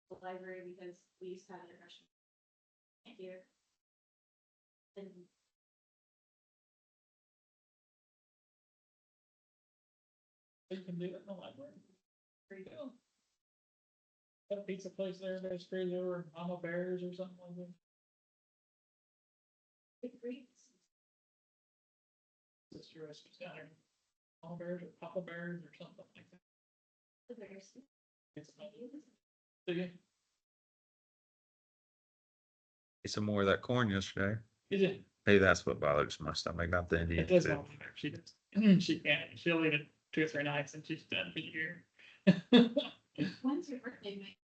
the library because we used to have an impression here. And You can do it in the library. There you go. Got a pizza place there, that's crazy over Mama Bears or something like that. big reads. Sister restaurants down there. Mama Bears or Papa Bears or something like that. The bears. It's not. So yeah, Ate some more of that corn yesterday. is it? Hey, that's what bothers my stomach, not the Indian It does food. not matter. She does. She can't. She'll eat it 2 or 3 nights and she's done for the year. When's your birthday, Mike?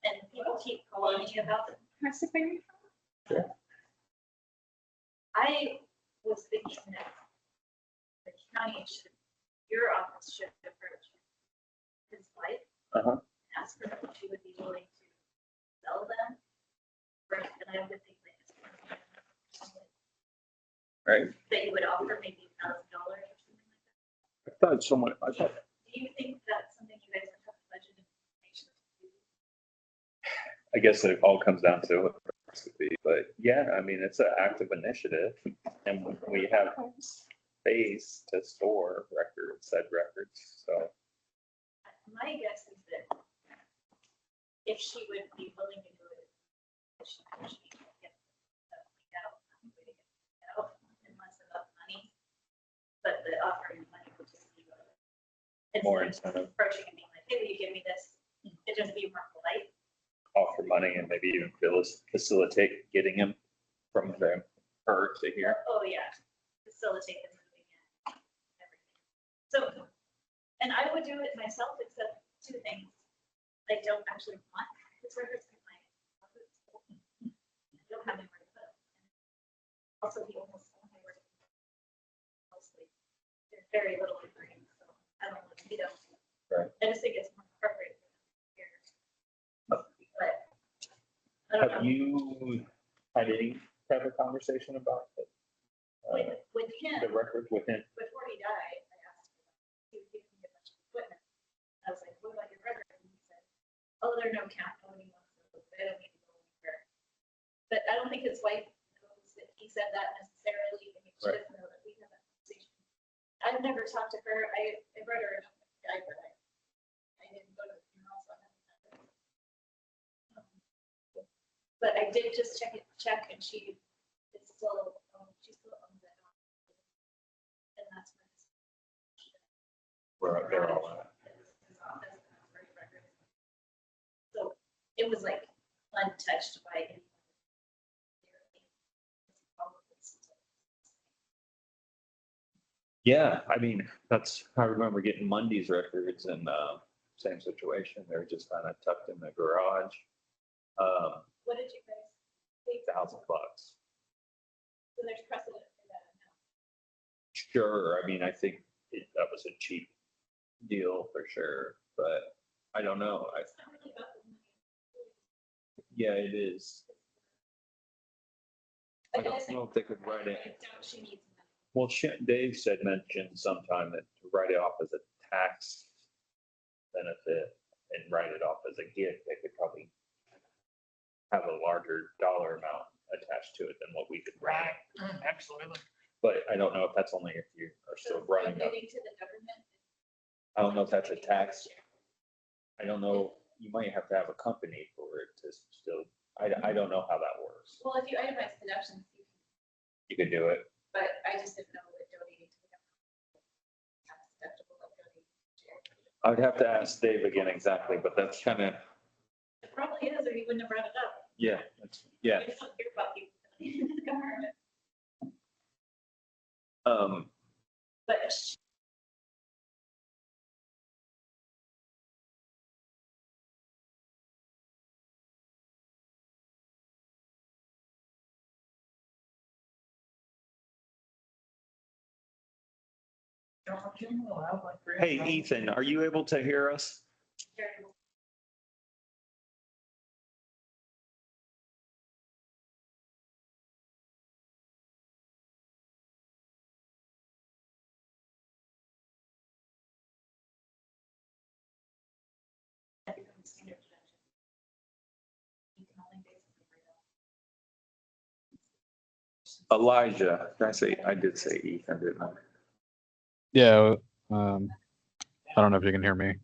And people keep calling me about the Surveyor. I was thinking that the county should, your office should approach his wife. Uh-huh. And ask her if she would be willing to sell them. Right, and I would think Right. that you would offer maybe $1,000 or something like that. I thought Do you think that's something you guys would have budget information to do? I guess it all comes down to what the price would be, but yeah, I mean, it's an active initiative and we have space to store said records, so. My guess is that if she would be willing to do it, she could get out, unless about money. But the offering of money would just be More instead of incentive. approaching and being like, hey, will you give me this? It'd just be more polite. Offer money and maybe even facilitate getting him from her to here. Oh, yeah, facilitate the moving and everything. So, and I would do it myself, except 2 things. I don't actually want his records in my office. I don't have anywhere to put them. Also, he almost only works mostly. There's very little in green, so I don't want to see them. Right. I just think it's more appropriate for them here. But I don't Have know. you had any type of conversation about it? With him, The record with him? before he died, I asked him, he was giving me a bunch of equipment. I was like, what about your record? And he said, oh, there's no count, nobody wants to, they don't need to go anywhere. But I don't think his wife knows that he said that necessarily, I mean, she Right. doesn't know that we have that conversation. I've never talked to her, I read her a note, but I didn't go to the funeral, so I haven't met her. But I did just check and she is still, she still owns that. And that's when it's. Where they're all at. So it was like untouched by anyone. Yeah, I mean, I remember getting Mundy's records and, same situation. They were just kind of tucked in the garage. What did you guys think? $1,000. So there's precedent for that now. Sure, I mean, I think that was a cheap deal for sure, but I don't know. How many got the money? Yeah, it is. I don't know if they could write it. I doubt she needs money. Well, Dave mentioned sometime that to write it off as a tax benefit and write it off as a gift, they could probably have a larger dollar amount attached to it than what we could write. Right, absolutely. but I don't know if that's only if you are still running. Donating to the government. I don't know if that's a tax. I don't know, you might have to have a company for it to still, I don't know how that works. Well, if you itemize deductions, You could do it. but I just didn't know that donating to the government. Tax deductible like donating. I would have to ask Dave again exactly, but that's kind of, It probably is, or he wouldn't have brought it up. yeah, yeah. We don't hear about people donating to the government. But Hey, Ethan, are you able to hear us? Elijah, did I say, I did say Ethan, didn't I? Yeah, I don't know if you can hear me.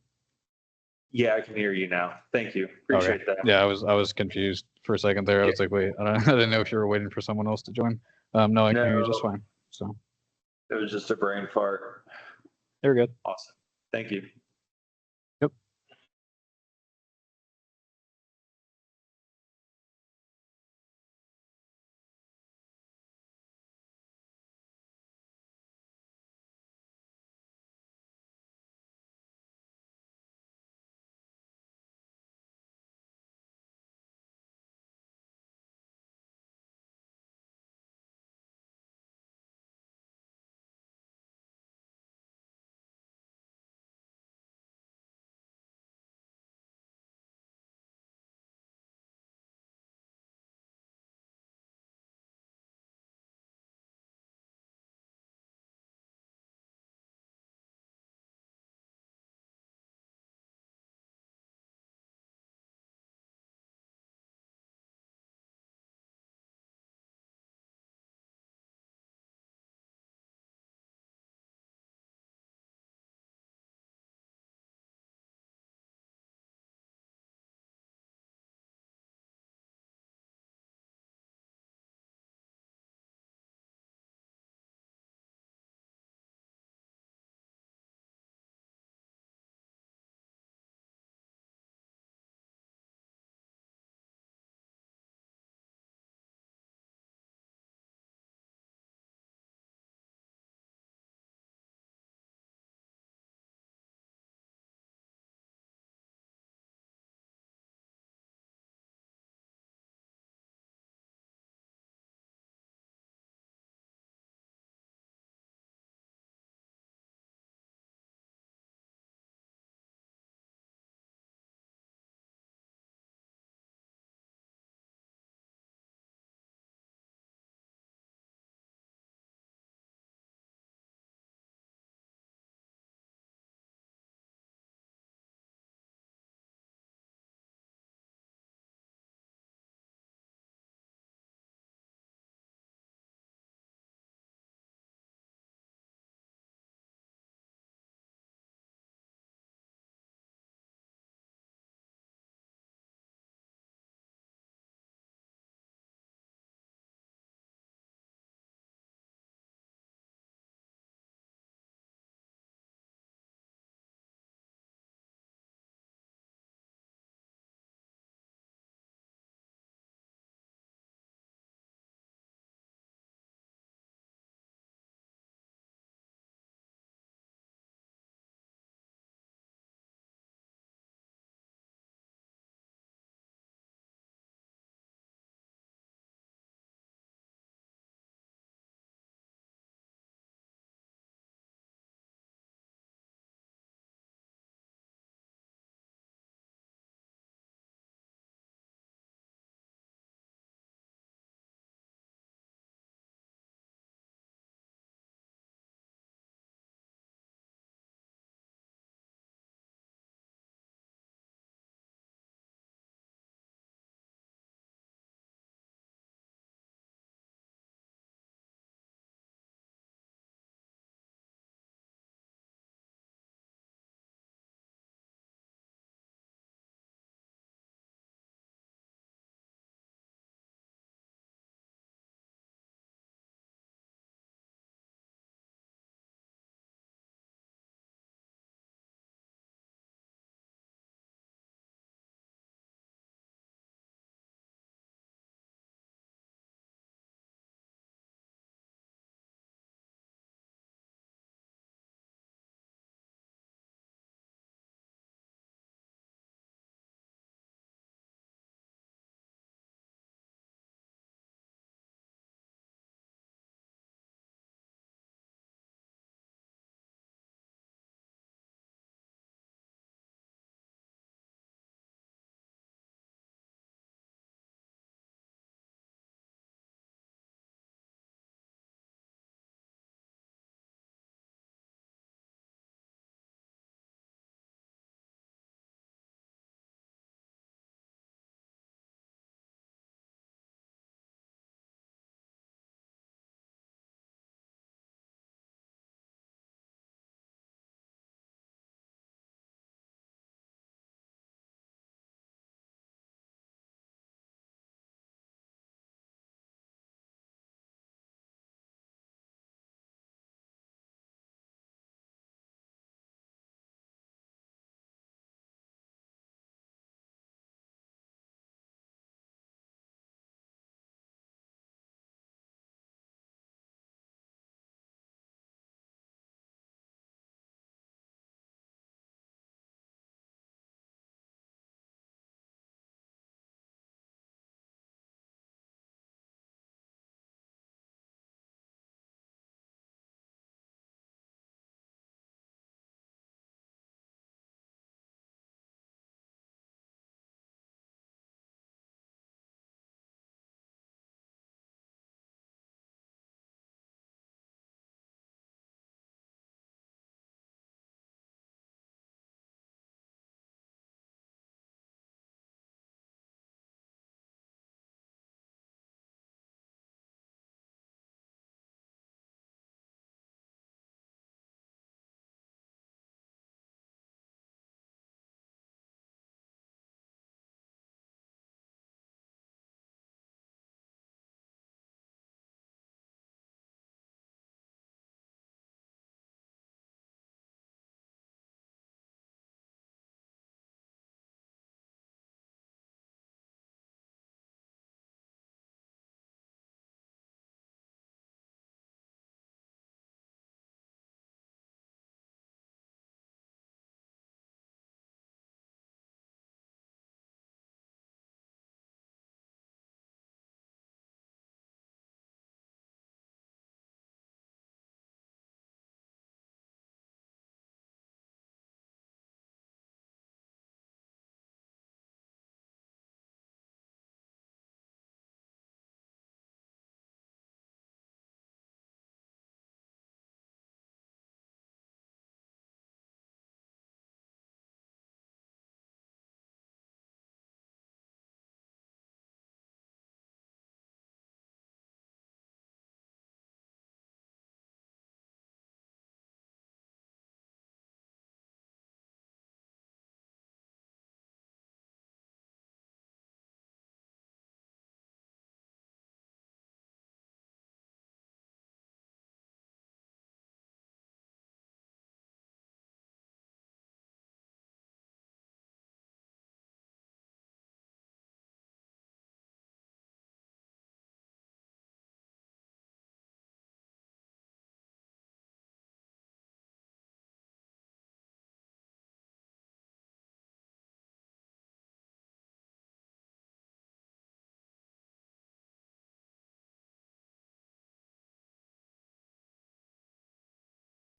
Yeah, I can hear you now. Thank you. Appreciate that. Yeah, I was confused for a second there. I was like, wait, I didn't know if you were waiting for someone else to join. No, I can hear you just No. fine. So It was just a brain fart. you're good. Awesome. Thank you.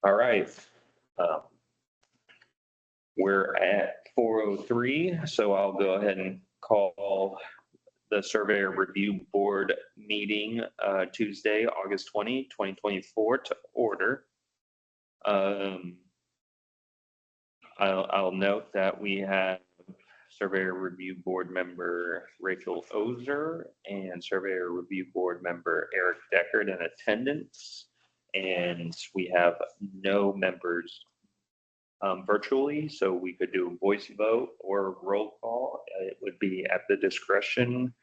All right. Um, We're at 4:03, so I'll go ahead and call the Surveyor Review Board meeting Tuesday, August 20, 2024 to order. I'll note that we have Surveyor Review Board member Rachel Ozer and Surveyor Review Board member Eric Deckard in attendance. And we have no members virtually, so we could do a voice vote or a roll call. It would be at the discretion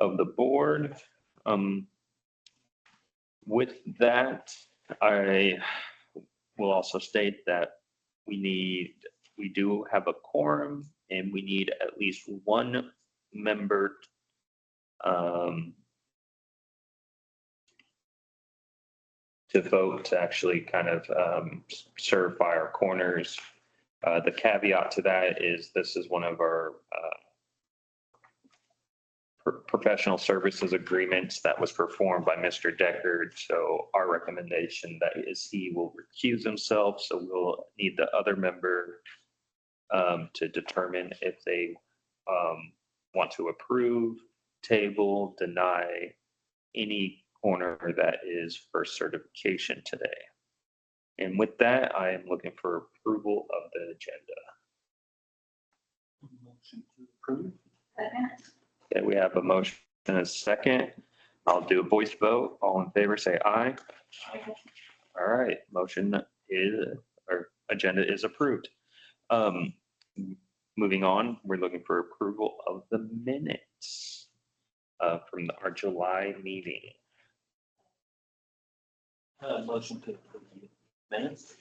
of the board. With that, I will also state that we do have a quorum and we need at least one member to vote to actually kind of certify our corners. The caveat to that is this is one of our professional services agreements that was performed by Mr. Deckard. So our recommendation that is he will recuse himself. So we'll need the other member to determine if they want to approve, table, deny any corner that is for certification today. And with that, I am looking for approval of the agenda. Motion to approve. Okay, we have a motion and a second. I'll do a voice vote. All in favor, say aye. All right, motion is, or agenda is approved. Moving on, we're looking for approval of the minutes from our July meeting. Motion to approve the minutes.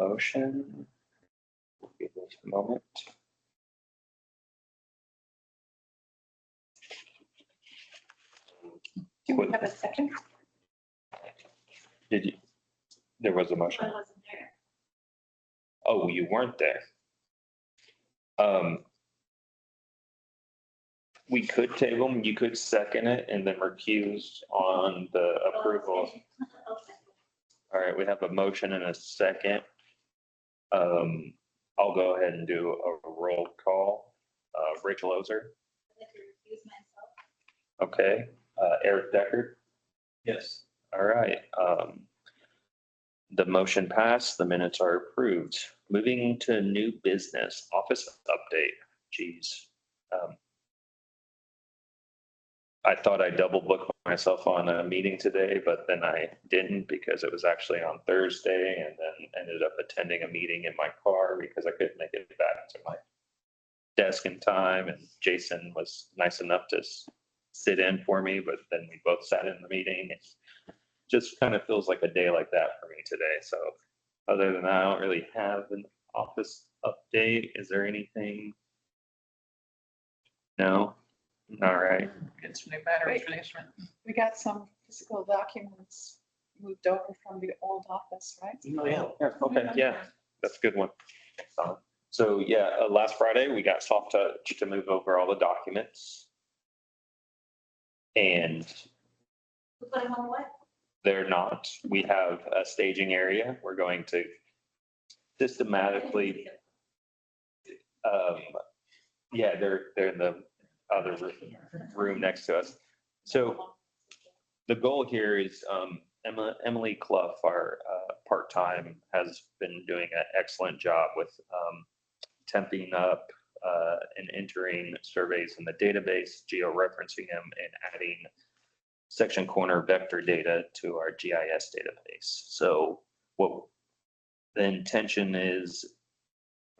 Motion. Give us a moment. Do we have a second? Did you? There was a motion. I wasn't there. Oh, you weren't there. We could table them. You could second it and then recuse on the approval. All right, we have a motion and a second. I'll go ahead and do a roll call. Rachel Ozer. I'd like to recuse myself. Okay. Eric Deckard. Yes. All right. The motion passed. The minutes are approved. Moving to new business office update. Geez. I thought I double booked myself on a meeting today, but then I didn't because it was actually on Thursday, and then ended up attending a meeting in my car because I couldn't make it back to my desk in time. And Jason was nice enough to sit in for me, but then we both sat in the meeting. It just kind of feels like a day like that for me today. So other than that, I don't really have an office update. Is there anything? No? All right. Get some new battery replacement. We got some physical documents moved over from the old office, right? Oh, yeah. Yeah, okay, yeah, that's a good one. So yeah, last Friday, we got soft touch to move over all the documents. And Who put him on the way? they're not, we have a staging area. We're going to systematically, yeah, they're in the other room next to us. So the goal here is Emily Clough, our part-time, has been doing an excellent job with temping up and entering surveys in the database, geo-referencing them, and adding section corner vector data to our GIS database. So what the intention is,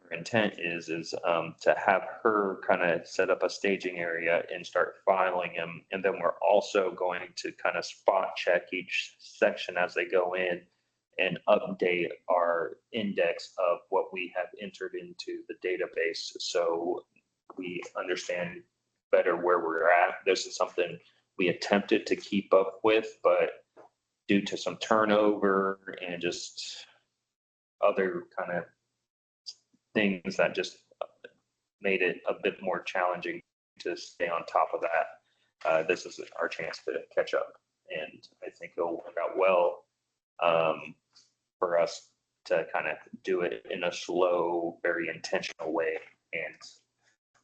or intent is to have her kind of set up a staging area and start filing them. And then we're also going to kind of spot check each section as they go in and update our index of what we have entered into the database, so we understand better where we're at. This is something we attempted to keep up with, but due to some turnover and just other kind of things that just made it a bit more challenging to stay on top of that. This is our chance to catch up. And I think it'll work out well for us to kind of do it in a slow, very intentional way. And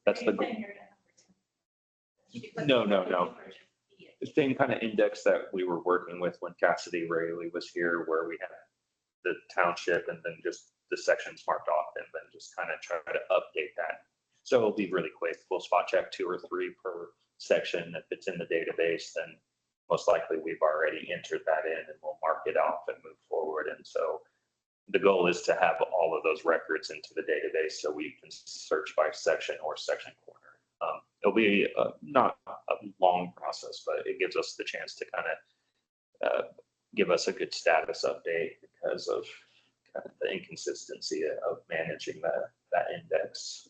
that's the, No. the same kind of index that we were working with when Cassidy Rayleigh was here, where we had the township and then just the sections marked off and then just kind of try to update that. So it'll be really quick. We'll spot check 2 or 3 per section. If it's in the database, then most likely we've already entered that in and we'll mark it off and move forward. And so the goal is to have all of those records into the database so we can search by section or section corner. It'll be not a long process, but it gives us the chance to kind of give us a good status update because of kind of the inconsistency of managing that index.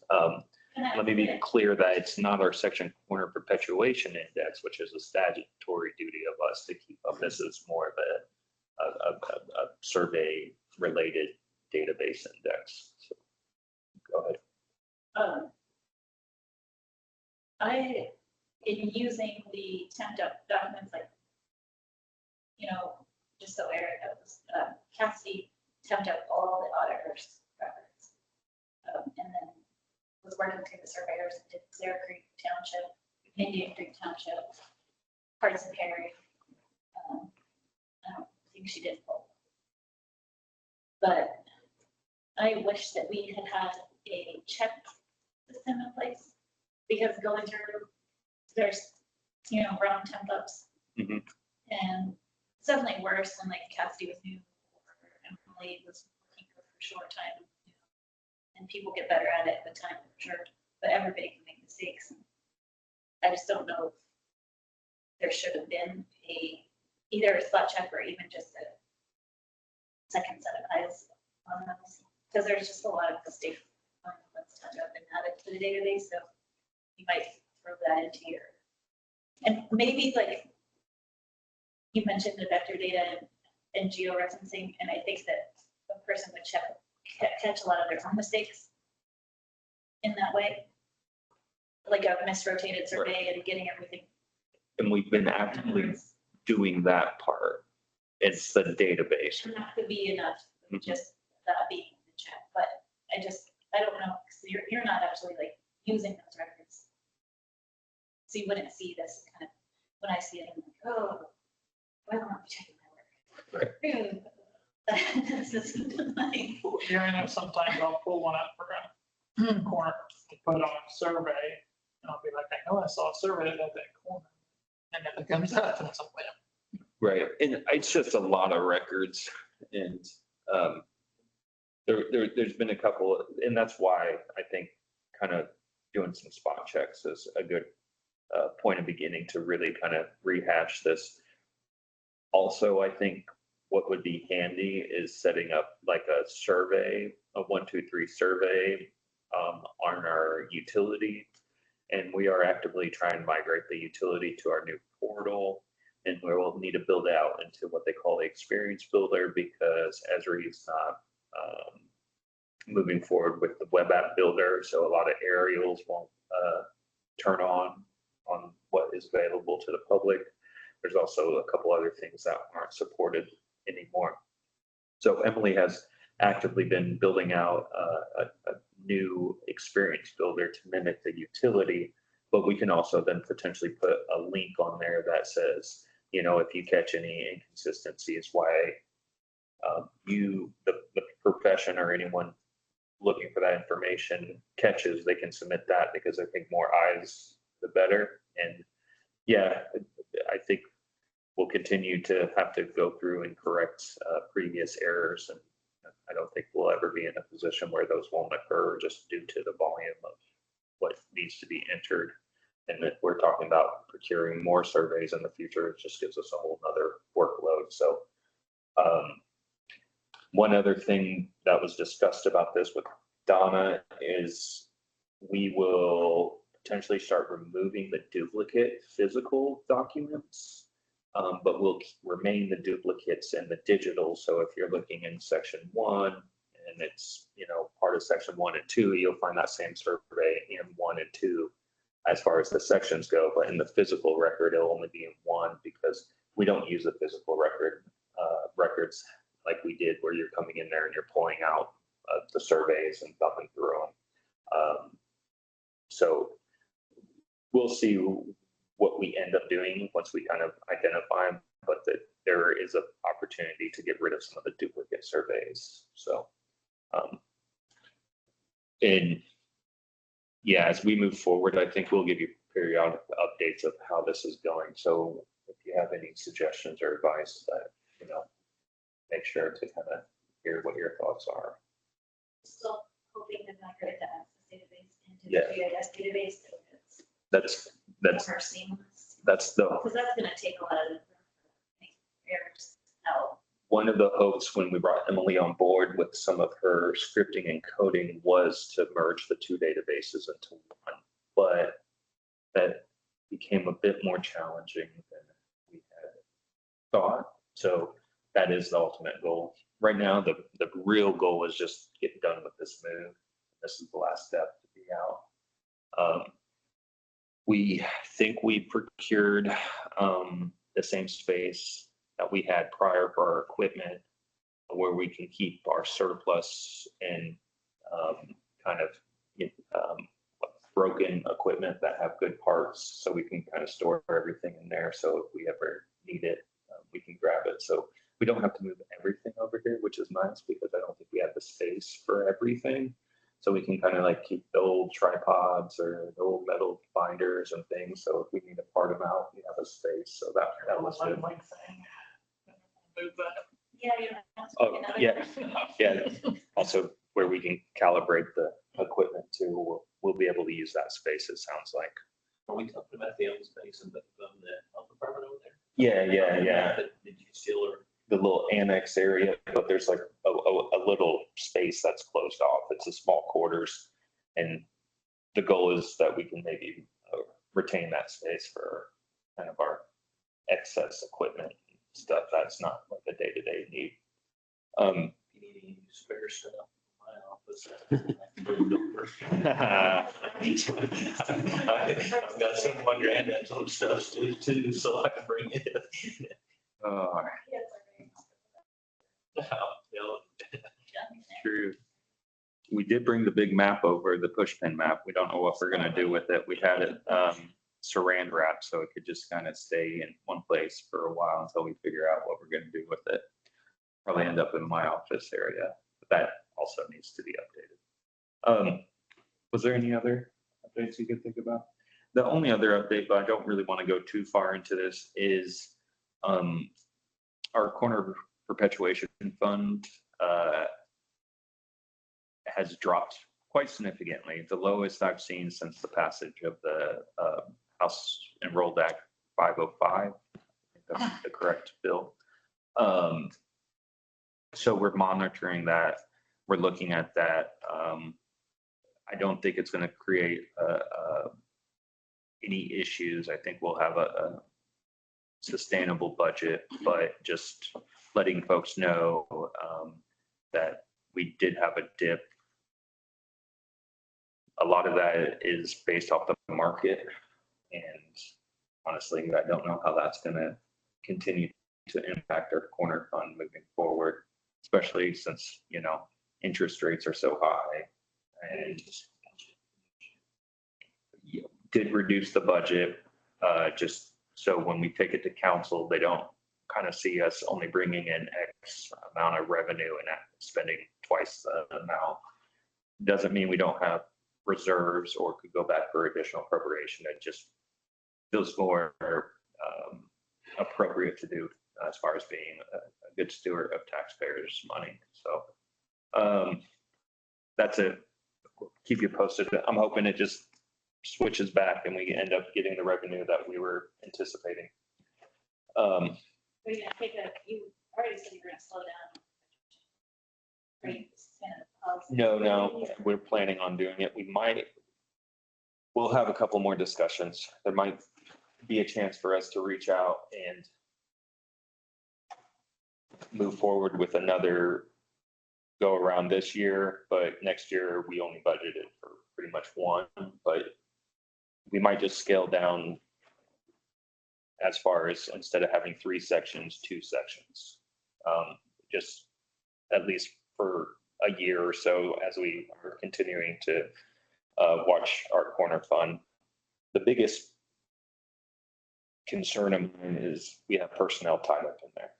Let me be clear that it's not our section corner perpetuation index, which is a statutory duty of us to keep up. This is more of a survey related database index. So, go ahead. In using the temp documents, like, just so Eric knows, Cassidy temped out all the auditors' records. And then was working through the surveyors, and did Zare Creek Township, Indian Creek Township, Hardison Perry. I don't think she did both. But I wish that we had a check system in place. Because going through, there's, wrong temp ups. Mhm. And it's definitely worse when like Cassidy was new or Emily was working for a short time. And people get better at it with time, for sure. But everybody can make mistakes. I just don't know if there should have been either a spot check or even just a second set of eyes on those. Because there's just a lot of mistakes on what's turned up and added to the database. So you might throw that into your, and maybe like you mentioned the vector data and georeferencing, and I think that a person would catch a lot of their own mistakes in that way, like a misrotated survey and getting everything. And we've been actively doing that part. It's the database. And that could be enough, just that being the check, but I don't know, because you're not actually like using those records. So you wouldn't see this kind of, when I see it, I'm like, oh, why don't I be checking my work? Right. This is like, Sometimes I'll pull one up for a corner to put on a survey, and I'll be like, I know I saw a survey at that corner, and if it comes up, and it's like, Right. And it's just a lot of records. And there's been a couple, and that's why I think kind of doing some spot checks is a good point of beginning to really kind of rehash this. Also, I think what would be handy is setting up like a survey, a 1, 2, 3 survey on our utility. And we are actively trying to migrate the utility to our new portal. And we will need to build out into what they call the experience builder, because Esri is not moving forward with the web app builder. So a lot of aerials won't turn on what is available to the public. There's also a couple other things that aren't supported anymore. So Emily has actively been building out a new experience builder to mimic the utility, but we can also then potentially put a link on there that says, if you catch any inconsistencies, why the profession or anyone looking for that information catches, they can submit that, because I think more eyes, the better. And yeah, I think we'll continue to have to go through and correct previous errors. And I don't think we'll ever be in a position where those won't occur just due to the volume of what needs to be entered. And if we're talking about procuring more surveys in the future, it just gives us a whole nother workload. So one other thing that was discussed about this with Donna is we will potentially start removing the duplicate physical documents, but we'll remain the duplicates in the digital. So if you're looking in section 1 and it's, part of section 1 and 2, you'll find that same survey in 1 and 2 as far as the sections go, but in the physical record, it'll only be in 1, because we don't use a physical records like we did where you're coming in there and you're pulling out the surveys and thumbing through them. So we'll see what we end up doing once we kind of identify them, but that there is an opportunity to get rid of some of the duplicate surveys. So, and yeah, as we move forward, I think we'll give you periodic updates of how this is going. So if you have any suggestions or advice that, make sure to kind of hear what your thoughts are. Still hoping to migrate the access database into Yeah. the GIS database. So it's That's more seamless. Because That's gonna take a lot of errors out. one of the hopes when we brought Emily on board with some of her scripting and coding was to merge the two databases into one, but that became a bit more challenging than we had thought. So that is the ultimate goal. Right now, the real goal is just get done with this move. This is the last step to be out. We think we procured the same space that we had prior for our equipment, where we can keep our surplus and kind of broken equipment that have good parts, so we can kind of store everything in there. So if we ever need it, we can grab it. So we don't have to move everything over here, which is nice because I don't think we have the space for everything. So we can kind of like keep the old tripods or the old metal binders and things. So if we need to part them out, we have a space. So that was good. Like thing. Move that. Yeah, yeah. Oh, yeah. Also, where we can calibrate the equipment too, we'll be able to use that space, it sounds like. Are we talking about the old space and the health department over there? Yeah. Did you steal or? The little annex area, but there's like a little space that's closed off. It's a small quarters. And the goal is that we can maybe retain that space for kind of our excess equipment stuff. That's not like a day-to-day need. You need any spare stuff in my office? I've got some of my granddad's old stuff too, so I can bring it. True. We did bring the big map over, the push pin map. We don't know what we're gonna do with it. We had it saran wrapped so it could just kind of stay in one place for a while until we figure out what we're gonna do with it. Probably end up in my office area, but that also needs to be updated. Was there any other updates you could think about? The only other update, but I don't really want to go too far into this, is our corner perpetuation fund has dropped quite significantly, the lowest I've seen since the passage of the House Enrolled Act 505. I think that's the correct bill. So we're monitoring that. We're looking at that. I don't think it's going to create any issues. I think we'll have a sustainable budget, but just letting folks know that we did have a dip. A lot of that is based off the market, and honestly, I don't know how that's going to continue to impact our corner fund moving forward, especially since, interest rates are so high. And did reduce the budget, just so when we take it to council, they don't kind of see us only bringing in X amount of revenue and spending twice the amount. Doesn't mean we don't have reserves or could go back for additional appropriation. It just feels more appropriate to do as far as being a good steward of taxpayers' money. So that's it. Keep you posted. I'm hoping it just switches back and we end up getting the revenue that we were anticipating. Are you gonna you already said you're gonna slow down. Are you just gonna pause? No, we're planning on doing it. We'll have a couple more discussions. There might be a chance for us to reach out and move forward with another go around this year, but next year we only budgeted for pretty much one, but we might just scale down as far as instead of having 3 sections, 2 sections. Just at least for a year or so as we are continuing to watch our corner fund. The biggest concern of mine is we have personnel tied up in there.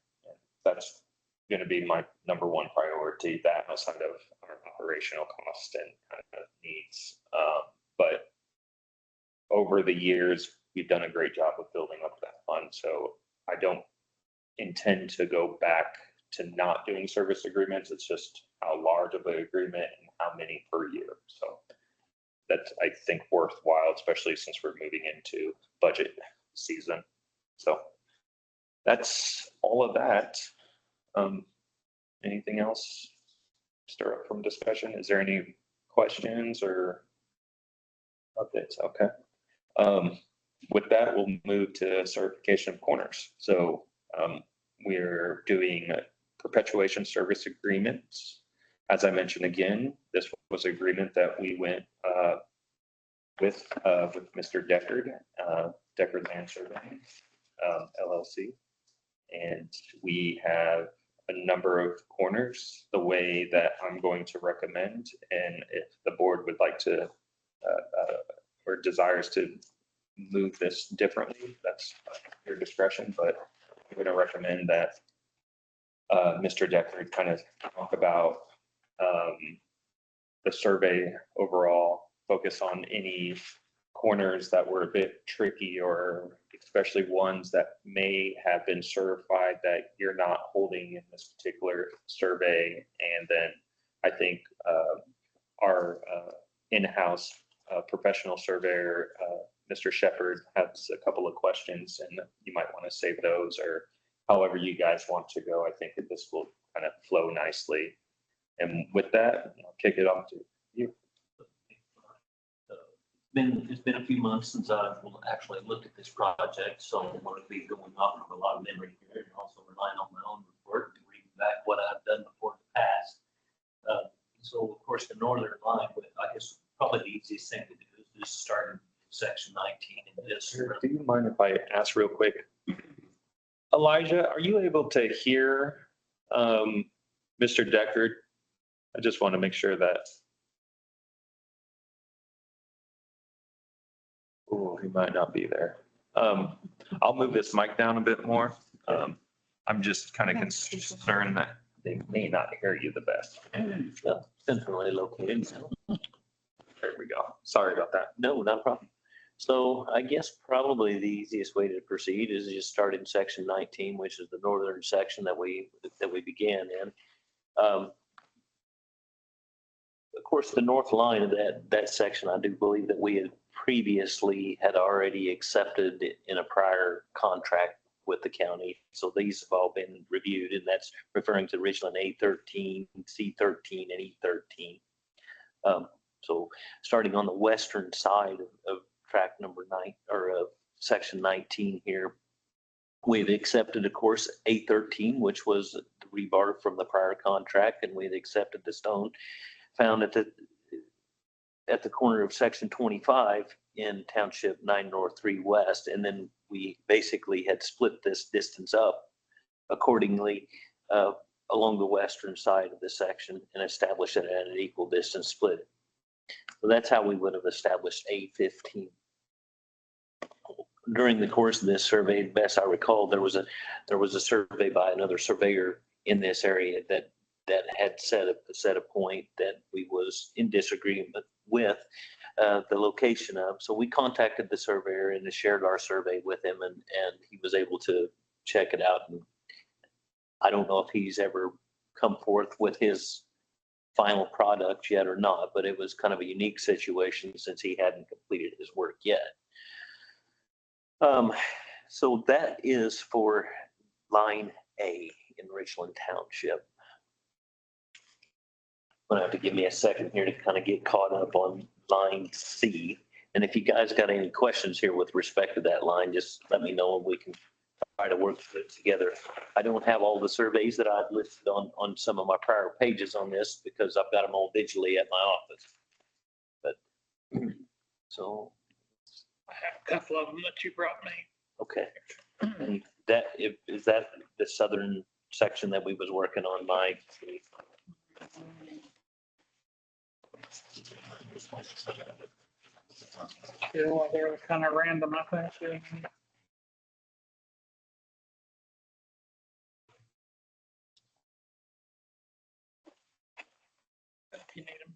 That's going to be my number one priority, that outside of our operational cost and kind of needs. But over the years, we've done a great job of building up that fund. So I don't intend to go back to not doing service agreements. It's just how large of an agreement and how many per year. So that's, I think, worthwhile, especially since we're moving into budget season. So that's all of that. Anything else stir up from discussion? Is there any questions or updates? Okay. With that, we'll move to certification of corners. So we're doing perpetuation service agreements. As I mentioned again, this was an agreement that we went with Mr. Deckard, Deckard Land Surveying, LLC. And we have a number of corners the way that I'm going to recommend. And if the board would like to or desires to move this differently, that's your discretion. But I'm going to recommend that Mr. Deckard kind of talk about the survey overall, focus on any corners that were a bit tricky, or especially ones that may have been certified that you're not holding in this particular survey. And then I think our in-house professional surveyor, Mr. Shepherd, has a couple of questions, and you might want to save those, or however you guys want to go. I think that this will kind of flow nicely. And with that, I'll kick it off to you. It's been a few months since I've actually looked at this project, so I'm going to be going off of a lot of memory here and also relying on my own report and reading back what I've done before in the past. So of course, the northern line, I guess probably the easiest thing to do is just start in section 19 and just. Do you mind if I ask real quick? Elijah, are you able to hear Mr. Deckard? I just want to make sure that. Oh, he might not be there. I'll move this mic down a bit more. I'm just kind of concerned that they may not hear you the best. Well, centrally located. There we go. Sorry about that. No, not a problem. So I guess probably the easiest way to proceed is just start in section 19, which is the northern section that we began in. Of course, the north line of that section, I do believe that we had previously had already accepted in a prior contract with the county. So these have all been reviewed, and that's referring to Ridgeland A13, C13, and E13. So starting on the western side of track number 9, or section 19 here, we've accepted, of course, A13, which was the rebar from the prior contract, and we've accepted the stone found at the corner of section 25 in township 9 North 3 West. And then we basically had split this distance up accordingly along the western side of the section and established it at an equal distance split. So that's how we would have established A15. During the course of this survey, best I recall, there was a survey by another surveyor in this area that had set a point that we was in disagreement with the location of. So we contacted the surveyor and shared our survey with him, and he was able to check it out. And I don't know if he's ever come forth with his final product yet or not, but it was kind of a unique situation since he hadn't completed his work yet. So that is for line A in Ridgeland Township. Gonna have to give me a second here to kind of get caught up on line C. And if you guys got any questions here with respect to that line, just let me know and we can try to work through it together. I don't have all the surveys that I've listed on some of my prior pages on this because I've got them all digitally at my office. But so. I have a couple of them that you brought me. Okay. And that, is that the southern section that we was working on, Mike? Yeah, well, they're kind of random, I think. Yeah. If you need them.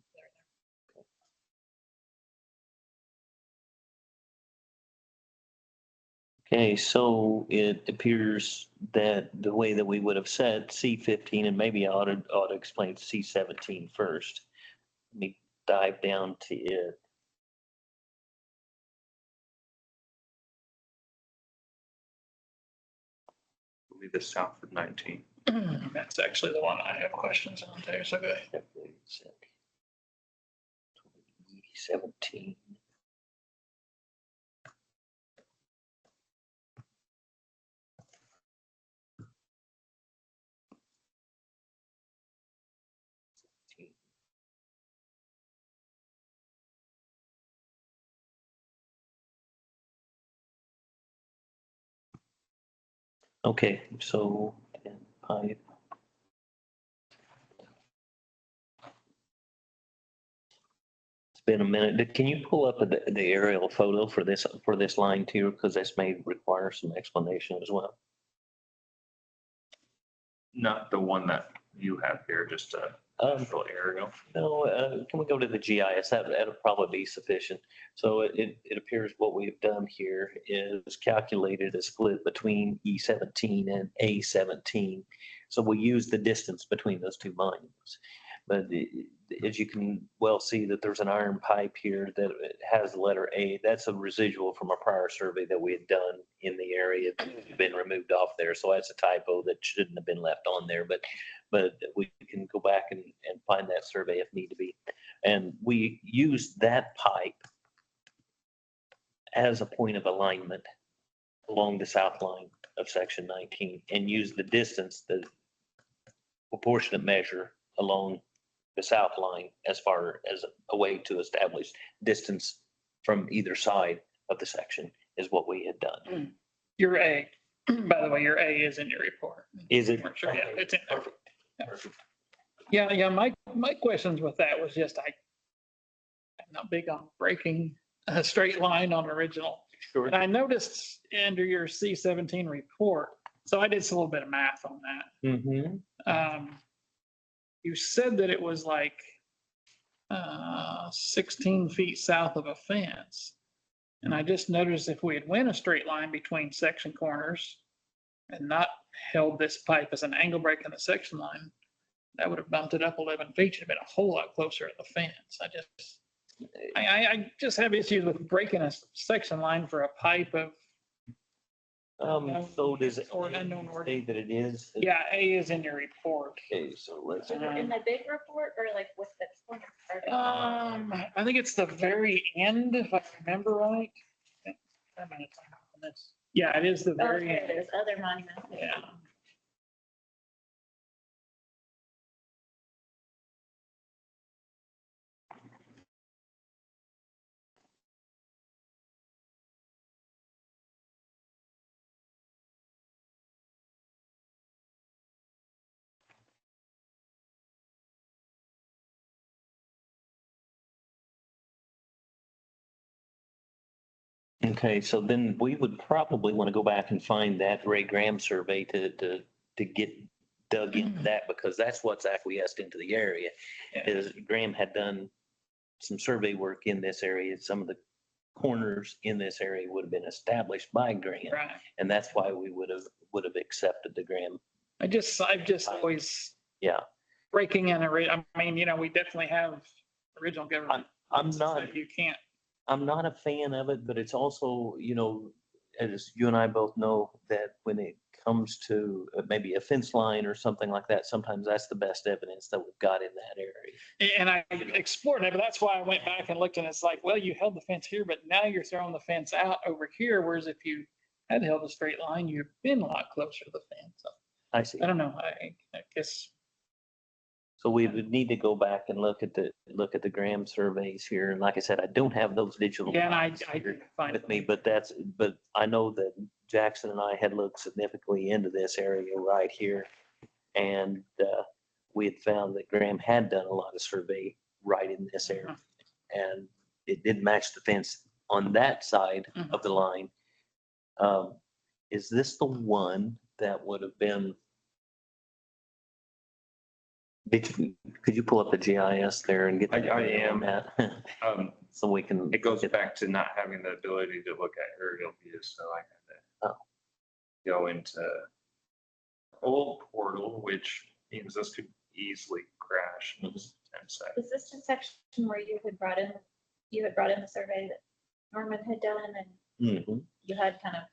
Okay, so it appears that the way that we would have said C15, and maybe I ought to explain C17 first. Let me dive down to it. Believe it's south of 19. That's actually the one I have questions on too, so go ahead. 17. Okay, so pipe. It's been a minute. Can you pull up the aerial photo for this line too? Because this may require some explanation as well. Not the one that you have here, just a actual aerial. No, can we go to the GIS? That'll probably be sufficient. So it appears what we've done here is calculated a split between E17 and A17. So we use the distance between those two monuments. But as you can well see that there's an iron pipe here that has the letter A. That's a residual from a prior survey that we had done in the area, that's been removed off there. So that's a typo that shouldn't have been left on there. But we can go back and find that survey if need to be. And we use that pipe as a point of alignment along the south line of section 19 and use the distance, the proportionate measure along the south line as far as a way to establish distance from either side of the section is what we had done. Your A, by the way, your A is in your report. Is it? Sure, yeah, it's in there. Yeah, my questions with that was just, I'm not big on breaking a straight line on original. Sure. And I noticed under your C17 report, so I did a little bit of math on that. Mm-hmm. You said that it was like 16 feet south of a fence. And I just noticed if we had went a straight line between section corners and not held this pipe as an angle break in the section line, that would have bumped it up 11 feet. It'd have been a whole lot closer to the fence. I just have issues with breaking a section line for a pipe of, So does it or unknown order. say that it is? Yeah, A is in your report. Okay, so let's. Is it in the big report or like with the corner started? I think it's the very end, if I remember right. Yeah, it is the Oh, very there end. it is, other monuments. Yeah. Okay, so then we would probably want to go back and find that Ray Graham survey to get dug into that, because that's what's acquiesced into the area. Yeah. Is Graham had done some survey work in this area. Some of the corners in this area would have been established by Graham. Right. And that's why we would have accepted the Graham. I've just always Yeah. breaking in we definitely have original government. I'm So not, You can't, I'm not a fan of it, but it's also, as you and I both know, that when it comes to maybe a fence line or something like that, sometimes that's the best evidence that we've got in that area. and I explored it, but that's why I went back and looked, and it's like, well, you held the fence here, but now you're throwing the fence out over here, whereas if you had held a straight line, you've been a lot closer to the fence. So, I see. I don't know, I guess. So we would need to go back and look at the Graham surveys here. And like I said, I don't have those digital. Yeah, and I copies here didn't find with it. me, but I know that Jackson and I had looked significantly into this area right here. And we had found that Graham had done a lot of survey right in this area. And it did match the fence on that side of the line. Is this the one that would have been? Could you pull up the GIS there and get? I am. That? So we can. It goes back to not having the ability to look at aerial views, so I had to go into old portal, which means this could easily crash in 10 seconds. Is this the section where you had brought in the survey that Norman had done and Mhm. you had kind of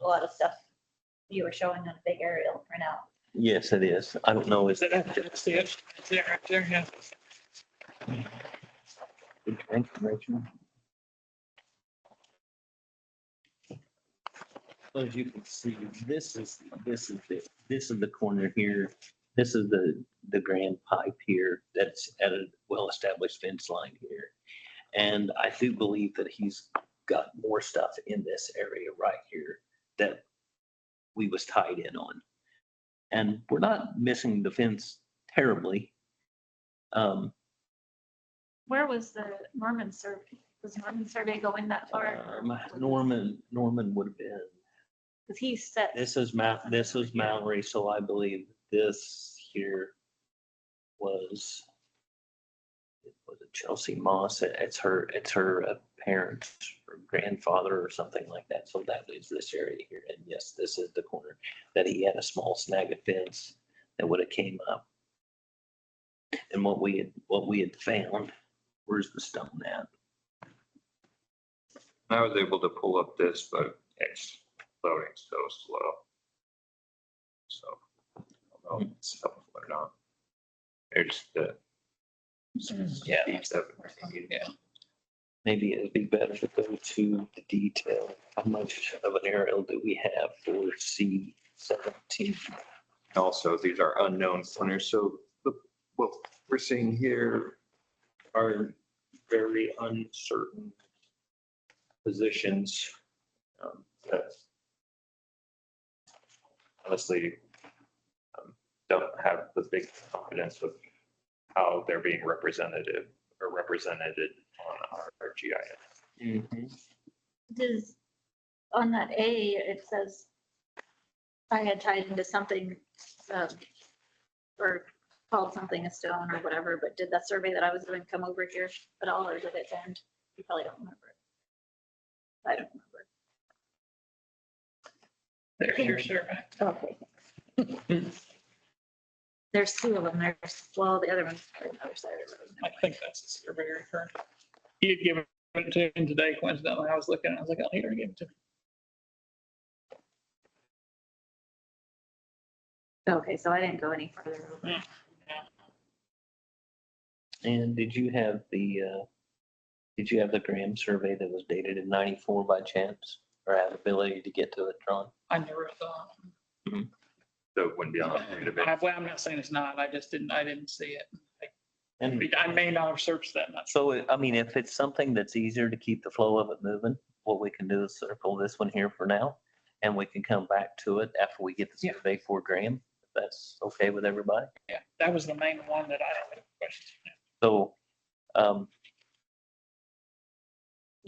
a lot of stuff you were showing on a big aerial printout? Yes, it is. I don't know. Is That's it. It's there, right there, yeah. information? So as you can see, this is the corner here. This is the grand pipe here that's at a well-established fence line here. And I do believe that he's got more stuff in this area right here that we was tied in on. And we're not missing the fence terribly. Where was the Norman survey? Was Norman survey going that far? Norman would have been. Because he set. This is Mallory, so I believe this here was it Chelsea Moss? It's her parents or grandfather or something like that. So that is this area here. And yes, this is the corner that he had a small snag of fence that would have came up. And what we had found, where's the stone at? I was able to pull up this, but it's loading so slow. So I don't know if it's helpful or not. There's the. Yeah. Yeah. Maybe it'd be better to go to the detail. How much of an aerial do we have for C17? Also, these are unknown corners, so what we're seeing here are very uncertain positions. That honestly don't have the big confidence with how they're being represented on our GIS. Does, on that A, it says I had tied into something, or called something a stone or whatever, but did that survey that I was doing come over here at all, or did it end? You probably don't remember it. I don't remember. There's your survey. Okay. There's two of them. There's, well, the other one's on the other side of the road. I think that's the surveyor current. He had given it to him today coincidentally. I was looking, I was like, oh, he already gave it to me. Okay, so I didn't go any further. Yeah. And did you have the Graham survey that was dated in 94 by chance? Or have ability to get to it, Ron? I never thought. So it wouldn't be on our database. Well, I'm not saying it's not. I didn't see it. And I may not have searched that much. so, I mean, if it's something that's easier to keep the flow of it moving, what we can do is circle this one here for now. And we can come back to it after we get the Yeah. survey for Graham. If that's okay with everybody. Yeah, that was the main one that I had questions. So,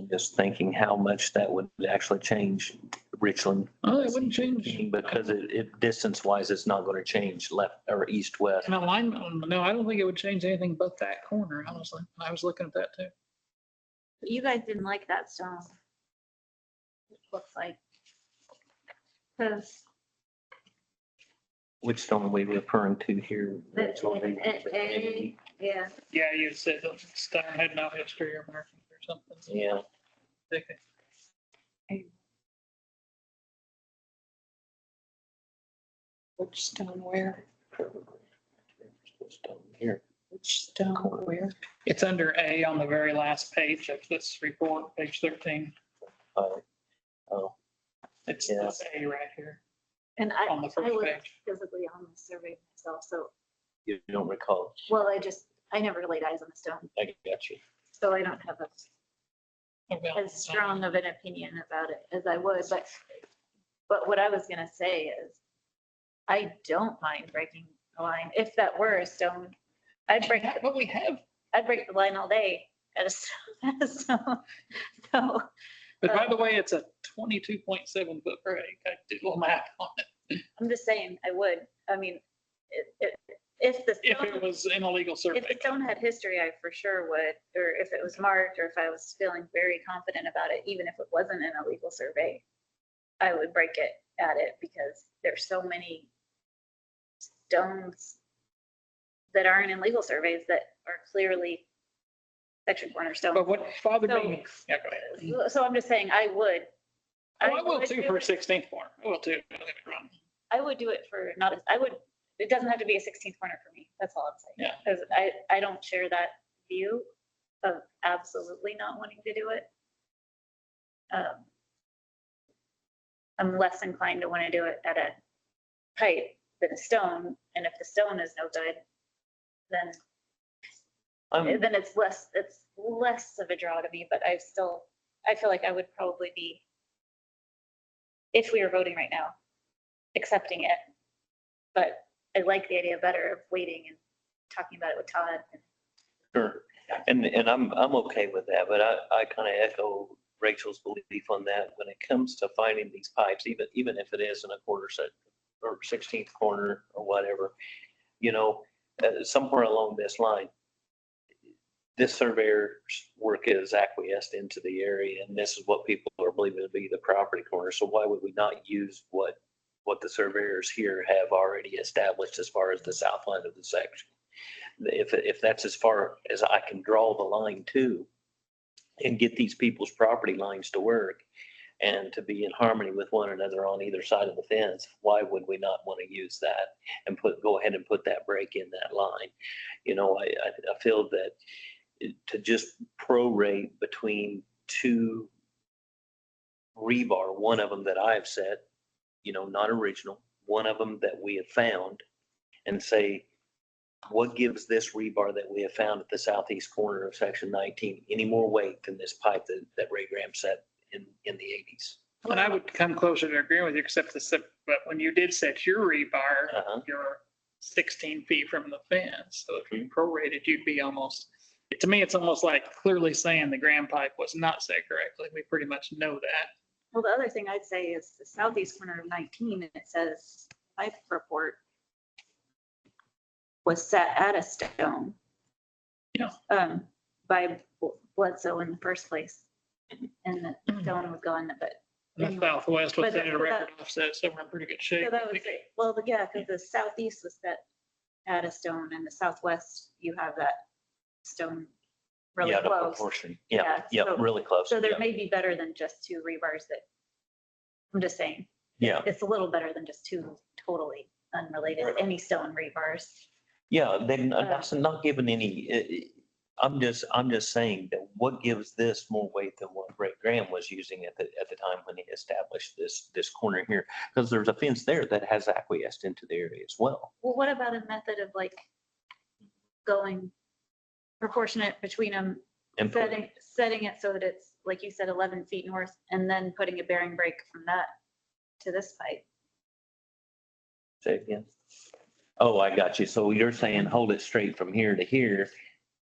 just thinking how much that would actually change Richland. Oh, it wouldn't change. Because it distance wise, it's not going to change left or east, west. An alignment, no, I don't think it would change anything but that corner, honestly. I was looking at that too. But you guys didn't like that stone. It looks like. Because Which stone are we referring to here? yeah, Yeah, you said the stone had no history or markings or something. Yeah, Okay. Which stone where? stone here. Which stone where? It's under A on the very last page of this report, page 13. Oh, It's Yeah. this A right here and on the I first was page. physically on the survey myself, so, you don't recall? well, I never laid eyes on the stone, I got you. so I don't have Okay. as strong of an opinion about it as I would, but But what I was gonna say is, I don't mind breaking a line. If that were a stone, I'd break, But we have, I'd break the line all day at a stone. At a stone. So, but by the way, it's a 22.7 foot break. I did a little math on it. I'm just saying, I would. I mean, if the If it stone, was in a legal survey. if the stone had history, I for sure would, or if it was marked, or if I was feeling very confident about it, even if it wasn't in a legal survey, I would break it at it because there's so many stones that aren't in legal surveys that are clearly section cornerstone. But what bothered me, yeah, go ahead. So I'm just saying, I would. Oh, I will would too do for a it. 16th corner. I will too. Don't get me wrong. I would do it for not, I would, it doesn't have to be a 16th corner for me. That's all I'm saying. Yeah. Because I don't share that view of absolutely not wanting to do it. I'm less inclined to want to do it at a pipe than a stone. And if the stone is no good, then then it's less of a draw to me, but I feel like I would probably be, if we were voting right now, accepting it. But I like the idea better of waiting and talking about it with Todd. Sure. And I'm okay with that, but I kind of echo Rachel's belief on that when it comes to finding these pipes, even if it is in a quarter set or 16th corner or whatever, somewhere along this line, this surveyor's work is acquiesced into the area, and this is what people are believing to be the property corner. So why would we not use what the surveyors here have already established as far as the south line of the section? If that's as far as I can draw the line to and get these people's property lines to work and to be in harmony with one another on either side of the fence, why would we not want to use that and go ahead and put that break in that line? I feel that to just prorate between two rebar, one of them that I've set, not original, one of them that we have found, and say, what gives this rebar that we have found at the southeast corner of section 19 any more weight than this pipe that Ray Graham set in the 80s? And I would come closer to agreeing with you, but when you did set your rebar, you're 16 feet from the fence. So if you prorated, you'd be almost, to me, it's almost like clearly saying the Graham pipe was not set correctly. We pretty much know that. Well, the other thing I'd say is the southeast corner of 19, and it says pipe report was set at a stone. Yeah. By Bledsoe in the first place. And the stone was gone, but. The southwest was But set at a that- record offset, so we're in pretty good shape. Yeah, that was it. Well, yeah, because the southeast was set at a stone, and the southwest, you have that stone really Yeah, the close. proportion. Yeah, Yeah, so- really close. So there Yeah. may be better than just two rebars that, I'm just saying, Yeah, it's a little better than just two totally unrelated, any stone rebars. yeah, then that's not giving any, I'm just saying that what gives this more weight than what Ray Graham was using at the time when he established this corner here? Because there's a fence there that has acquiesced into the area as well. Well, what about a method of like going proportionate between them, And setting it so that it's, like you said, 11 feet north, and then putting a bearing break from that to this pipe? say again. Oh, I got you. So you're saying hold it straight from here to here,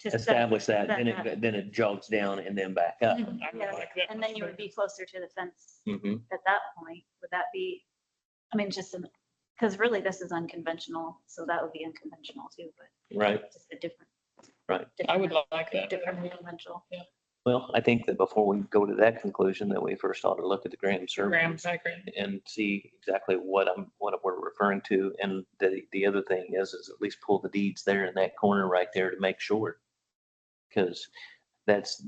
to set- establish that, set then it jogs down and then back up. I would Yeah, like that and then much you would better. be closer to the fence Mhm. at that point. Would that be, I mean, just, because really this is unconventional, so that would be unconventional too, but Right. just a different. Right. I would like that. Different conventional. Well, I think that before we go to that conclusion, that we first ought to look at the Graham survey Graham, I agree. and see exactly what we're referring to. And the other thing is at least pull the deeds there in that corner right there to make sure. Because that's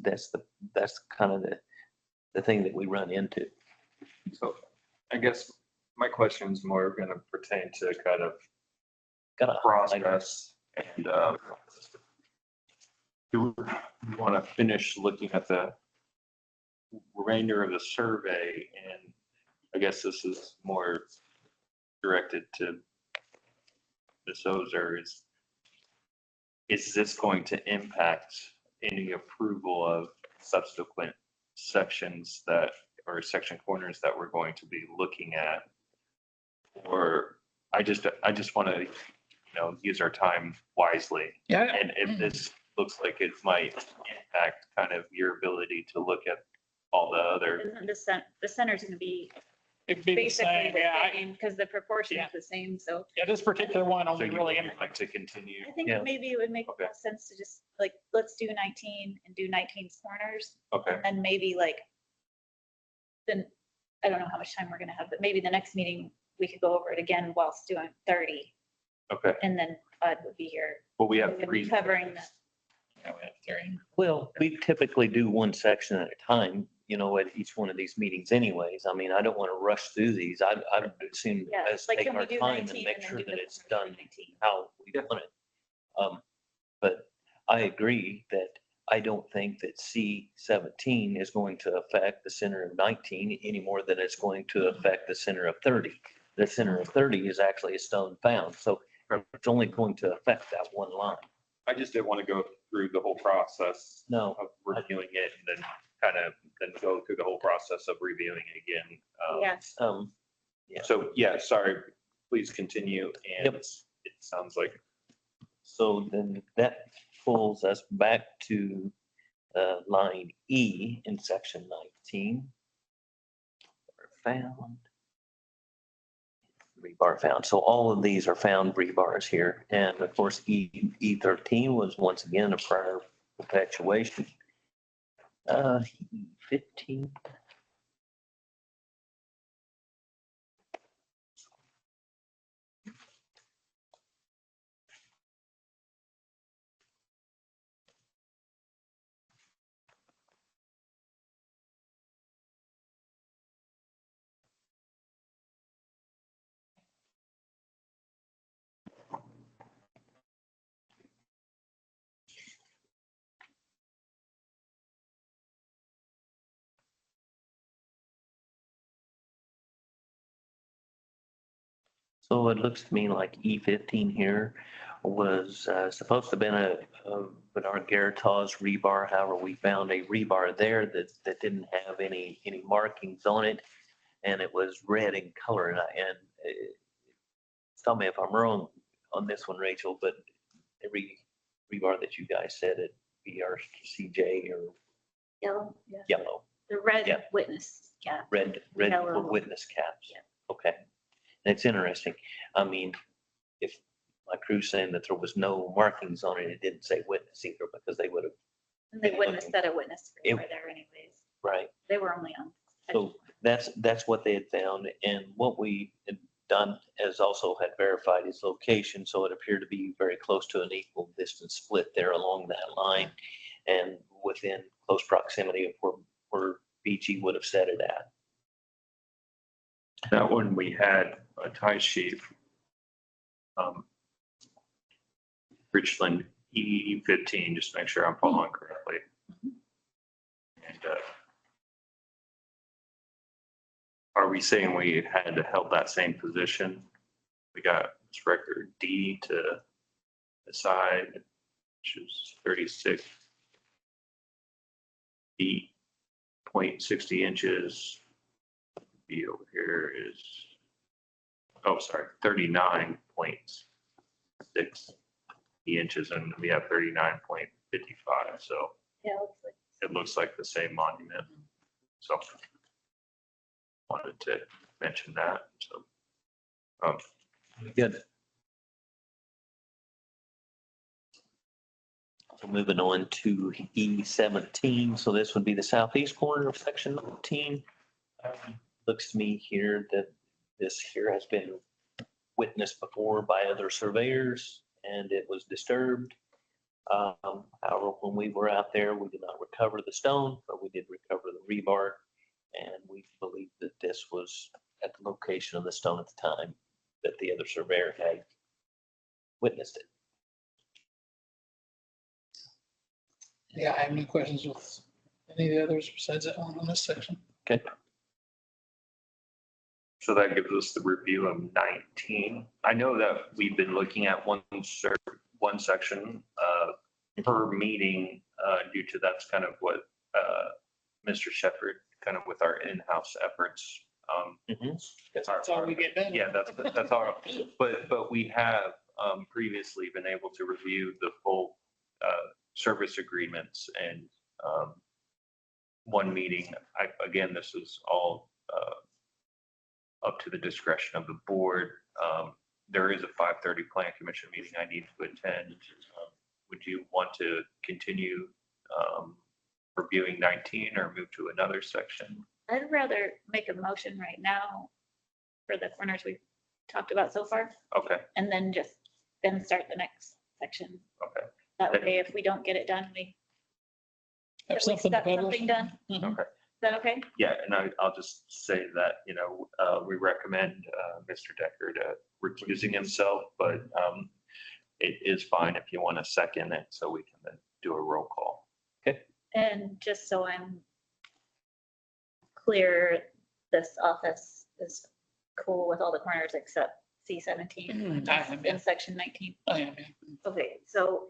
kind of the thing that we run into. So I guess my question is more going to pertain to kind of Gotta process and do we want to finish looking at the remainder of the survey? And I guess this is more directed to Ms. Ozer. Is this going to impact any approval of subsequent sections that or section corners that we're going to be looking at. Or I just want to, use our time wisely. Yeah. And if this looks like it might impact kind of your ability to look at all the other, Isn't the center's gonna be It'd be the basically same, the yeah. same, because the proportion Yeah. is the same, so. Yeah, this particular one so only you really would impacts. like to continue. I think Yeah. maybe it would make Okay. more sense to just like, let's do 19 and do 19's corners. Okay, And maybe like, then, I don't know how much time we're gonna have, but maybe the next meeting, we could go over it again whilst doing 30. okay. And then Bud would be here. Well, we have We would be three. covering the, Yeah, we have three. Well, we typically do one section at a time, at each one of these meetings anyways. I mean, I don't want to rush through these. I would assume yeah, let's like take can we our do time 19 and make and then sure do that the it's corners done for 19? how we want it. But I agree that I don't think that C17 is going to affect the center of 19 any more than it's going to affect the center of 30. The center of 30 is actually a stone found, so it's only going to affect that one line. I just didn't want to go through the whole process No, of reviewing it and then go through the whole process of reviewing it again. Yes, Yeah. So, yeah, sorry, please continue. And Yep. it sounds like, so then that pulls us back to line E in section 19. Found. Rebar found. So all of these are found rebars here. And of course, E13 was once again a prior perpetuation. E15. So it looks to me like E15 here was supposed to have been a Bernard Garitaw's rebar. However, we found a rebar there that didn't have any markings on it, and it was red in color. And tell me if I'm wrong on this one, Rachel, but every rebar that you guys said at BRCJ or yellow, yeah. yellow, The red Yeah. witness, yeah. red Yellow. were witness caps. Yeah. Okay. And it's interesting. I mean, if my crew's saying that there was no markings on it, it didn't say witness either because they would have, And they wouldn't have looking. said a witness It- right there anyways. right? They were only on. So that's what they had found. And what we had done is also had verified his location. So it appeared to be very close to an equal distance split there along that line and within close proximity of where BG would have set it at. that one we had a tie sheet. Richland E15, just to make sure I'm following correctly. And are we saying we had held that same position? We got this record D to the side, which is 36 feet, 0.60 inches. B over here is, 39.6 inches, and we have 39.55. So Yeah, it looks like. it looks like the same monument. So wanted to mention that. So, Good. So moving on to E17. So this would be the southeast corner of section 19. Looks to me here that this here has been witnessed before by other surveyors and it was disturbed. However, when we were out there, we did not recover the stone, but we did recover the rebar. And we believe that this was at the location of the stone at the time that the other surveyor had witnessed it. Yeah, I have no questions with any of the others besides that one on this section. Okay. so that gives us the review of 19. I know that we've been looking at one section per meeting due to that's kind of what Mr. Shepherd kind of with our in-house efforts. That's all we get done. Yeah, that's all. But we have previously been able to review the full service agreements and one meeting. Again, this is all up to the discretion of the board. There is a 5:30 plan commission meeting I need to attend. Would you want to continue reviewing 19 or move to another section? I'd rather make a motion right now for the corners we've talked about so far, Okay, and then start the next section. okay, That way, if we don't get it done, we Have at least something to got publish. something done. Mhm. okay. Is that okay? Yeah, and I'll just say that, we recommend Mr. Decker to recusing himself, but it is fine if you want to second it so we can then do a roll call. And just so I'm clear, this office is cool with all the corners except C17 I am, yeah. in section 19. I am, yeah. Okay, so,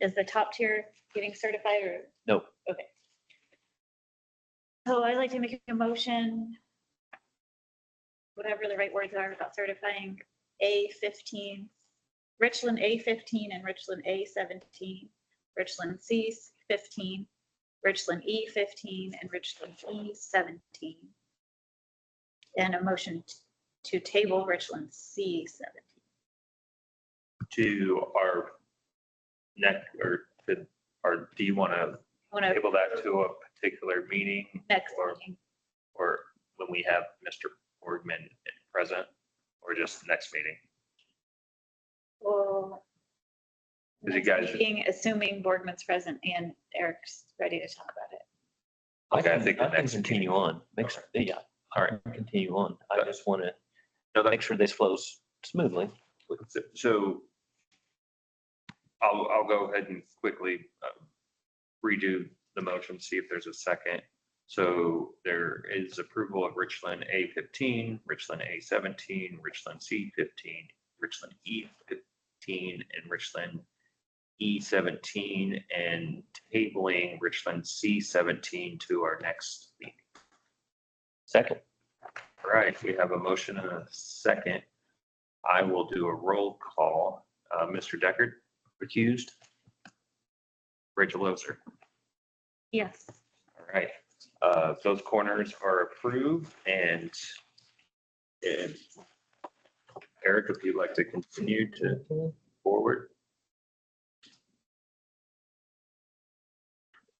is the top tier getting certified or? Nope. Okay. So I'd like to make a motion, whatever the right words are, about certifying A15, Richland A15 and Richland A17, Richland C15, Richland E15, and Richland E17. And a motion to table Richland C17. To our next, or do you want to Want to table that to a particular meeting? next or- meeting. Or when we have Mr. Borgman present, or just next meeting? Well, Is you next guys- meeting, assuming Borgman's present and Eric's ready to talk about it. Okay, I think the I can next continue on. Yeah, All right. continue on. I just want to No, make sure this flows smoothly. So I'll go ahead and quickly redo the motion, see if there's a second. So there is approval of Richland A15, Richland A17, Richland C15, Richland E15, and Richland E17, and tabling Richland C17 to our next meeting. Second. All right, we have a motion and a second. I will do a roll call. Mr. Deckard, recused. Rachel Loser. Yes. All right, those corners are approved and Eric, if you'd like to continue to forward.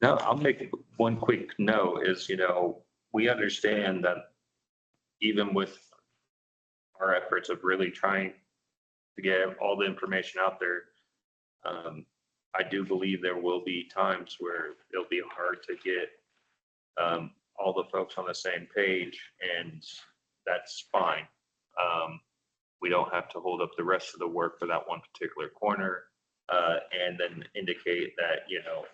No, I'll make one quick note is, we understand that even with our efforts of really trying to get all the information out there, I do believe there will be times where it'll be hard to get all the folks on the same page, and that's fine. We don't have to hold up the rest of the work for that one particular corner. And then indicate that,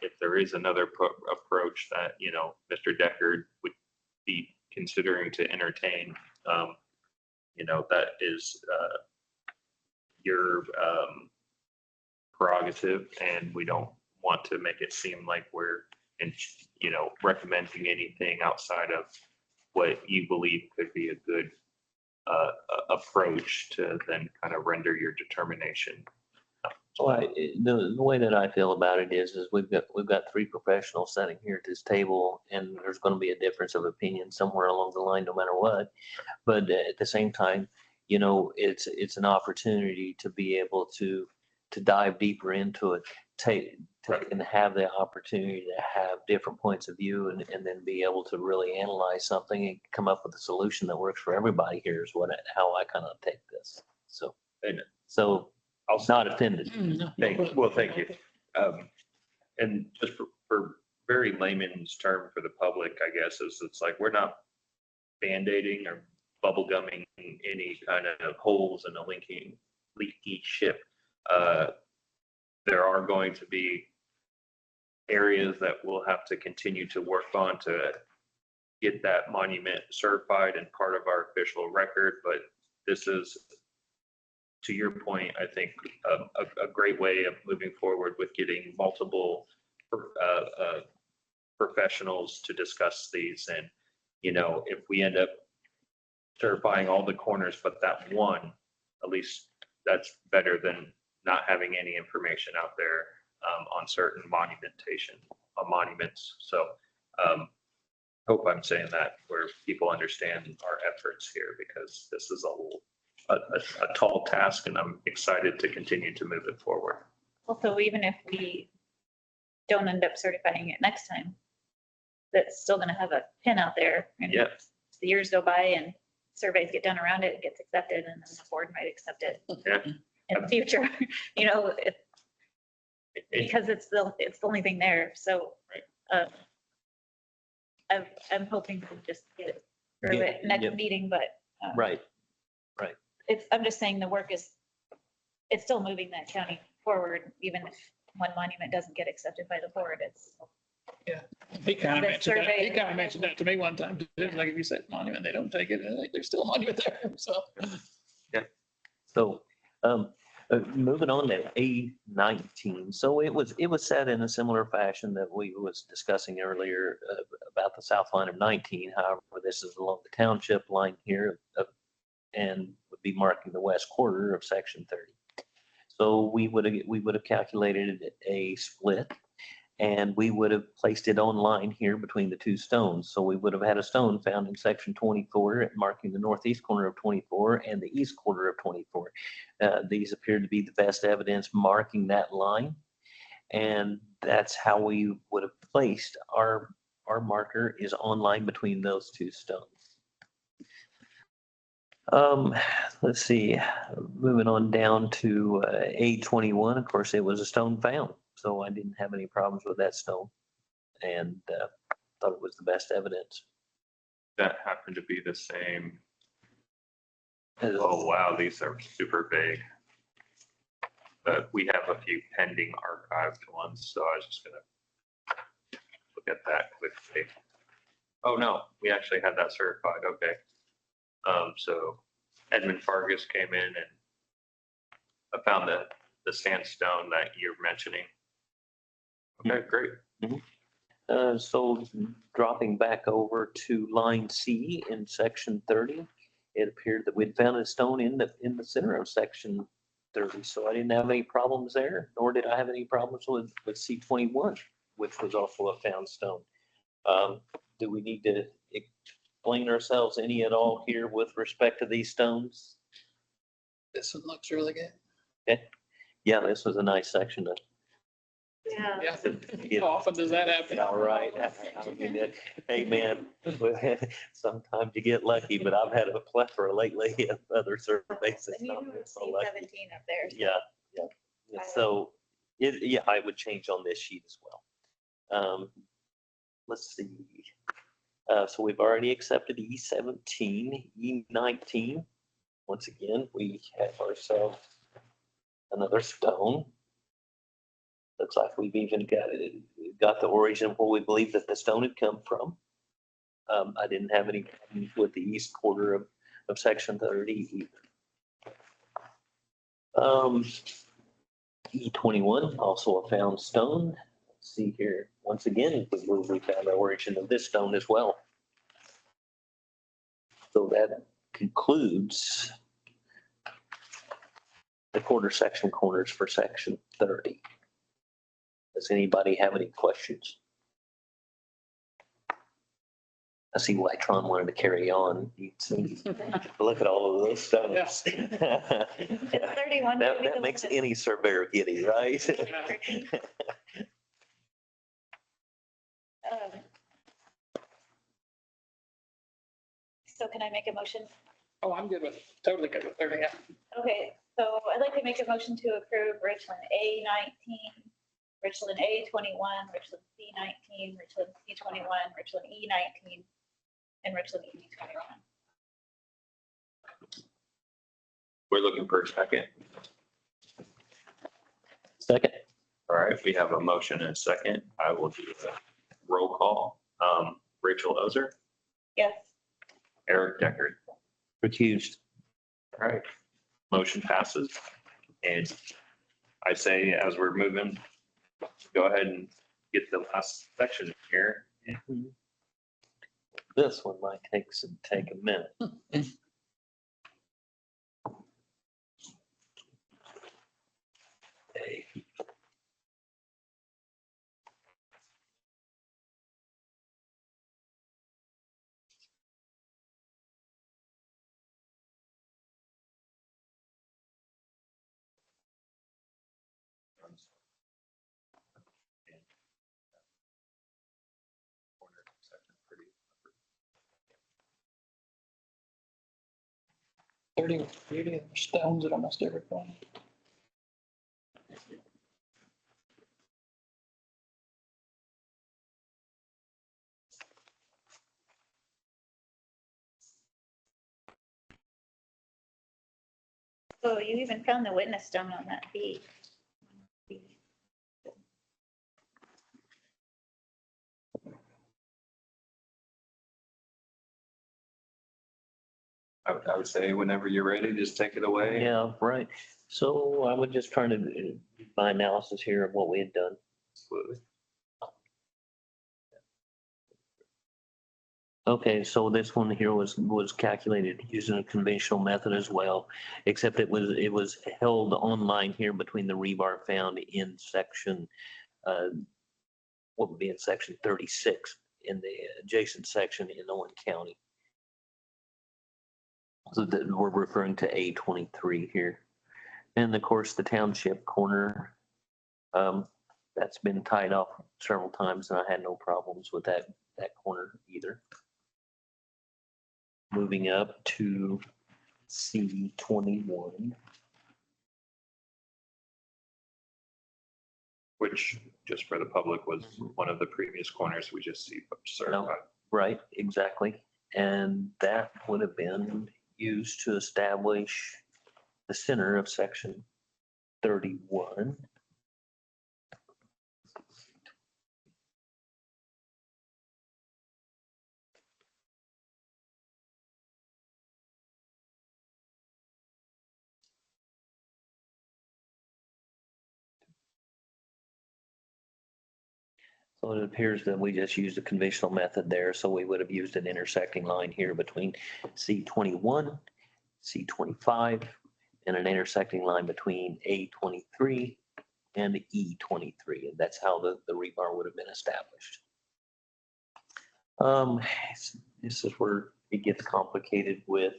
if there is another approach that, Mr. Deckard would be considering to entertain, that is your prerogative, and we don't want to make it seem like we're, recommending anything outside of what you believe could be a good approach to then kind of render your determination. Well, the way that I feel about it is we've got three professionals sitting here at this table, and there's going to be a difference of opinion somewhere along the line, no matter what. But at the same time, it's an opportunity to be able to dive deeper into it, and have the opportunity to have different points of view, and then be able to really analyze something and come up with a solution that works for everybody. Here's how I kind of take this. So I'll not offended. thank you. And just for very layman's term for the public, I guess, is it's like, we're not Band-Aiding or bubble gumming any kind of holes in a leaky ship. There are going to be areas that we'll have to continue to work on to get that monument certified and part of our official record, but this is, to your point, I think a great way of moving forward with getting multiple professionals to discuss these. And, you know, if we end up certifying all the corners but that one, at least that's better than not having any information out there on certain monuments. So hope I'm saying that where people understand our efforts here, because this is a tall task, and I'm excited to continue to move it forward. Also, even if we don't end up certifying it next time, that's still gonna have a pin out there. And Yeah. the years go by and surveys get done around it, it gets accepted, and then the board might accept it Yeah. in the future, you know, because it's the only thing there. So I'm hoping to just get it through it Yeah. next meeting, but Right. I'm just saying the work is, it's still moving that county forward, even if one monument doesn't get accepted by the board. It's, He kind of The mentioned that. He surveyor- kind of mentioned that to me one time. It's like if you said monument, they don't take it. Like, there's still a monument there. So. So, moving on to A19. So it was set in a similar fashion that we was discussing earlier about the south line of 19. However, this is along the township line here and would be marking the west quarter of section 30. So we would have calculated a split, and we would have placed it on line here between the two stones. So we would have had a stone found in section 24 marking the northeast corner of 24 and the east quarter of 24. These appear to be the best evidence marking that line. And that's how we would have placed our marker is on line between those two stones. Let's see, moving on down to A21, of course, it was a stone found. So I didn't have any problems with that stone and thought it was the best evidence. That happened to be the same. Oh, wow, these are super big. But we have a few pending archived ones, so I was just gonna look at that quickly. Oh, no, we actually had that certified, okay. So Edmund Fargus came in and I found the sandstone that you're mentioning. Okay, great. So dropping back over to line C in section 30, it appeared that we'd found a stone in the center of section 30. So I didn't have any problems there, nor did I have any problems with C21, which was also a found stone. Do we need to explain ourselves any at all here with respect to these stones? This one looks really good. Okay. Yeah, this was a nice section to yeah. Yeah. How often does that happen? All right. I mean, hey, man, sometimes you get lucky, but I've had a plethora lately of other surveys. And you Not do been so see lucky. 17 up there. Yeah. So I would change on this sheet as well. Let's see. So we've already accepted E17, E19. Once again, we have ourselves another stone. Looks like we've even got the origin where we believe that the stone had come from. I didn't have any problems with the east quarter of section 30 either. E21, also a found stone. Let's see here, once again, we found the origin of this stone as well. So that concludes the quarter section corners for section 30. Does anybody have any questions? I see why Tron wanted to carry on. Look at all of those stones. It's 31. That makes any surveyor giddy, right? So can I make a motion? Oh, I'm good with it. Totally good with it. Yeah. Okay, so I'd like to make a motion to approve Richland A19, Richland A21, Richland C19, Richland C21, Richland E19, and Richland E21. We're looking for a second. Second. All right, we have a motion and a second. I will do a roll call. Rachel Ozer, Yes. Eric Deckard. Recused. All right, motion passes. And I say, as we're moving, go ahead and get the last section here. This one might take a minute. Okay. Thirty stones at almost every corner. So you even found the witness stone on that bead. I would say whenever you're ready, just take it away. Yeah, right. So I was just trying to do my analysis here of what we had done. Absolutely. Okay, so this one here was calculated using a conventional method as well, except it was held online here between the rebar found in section, what would be in section 36 in the adjacent section in Owen County. So that we're referring to A23 here. And of course, the township corner, that's been tied off several times and I had no problems with that corner either. Moving up to C21. Which, just for the public, was one of the previous corners we just see certified. Right, exactly. And that would have been used to establish the center of section 31. So it appears that we just used a conventional method there. So we would have used an intersecting line here between C21, C25, and an intersecting line between A23 and E23. And that's how the rebar would have been established. This is where it gets complicated with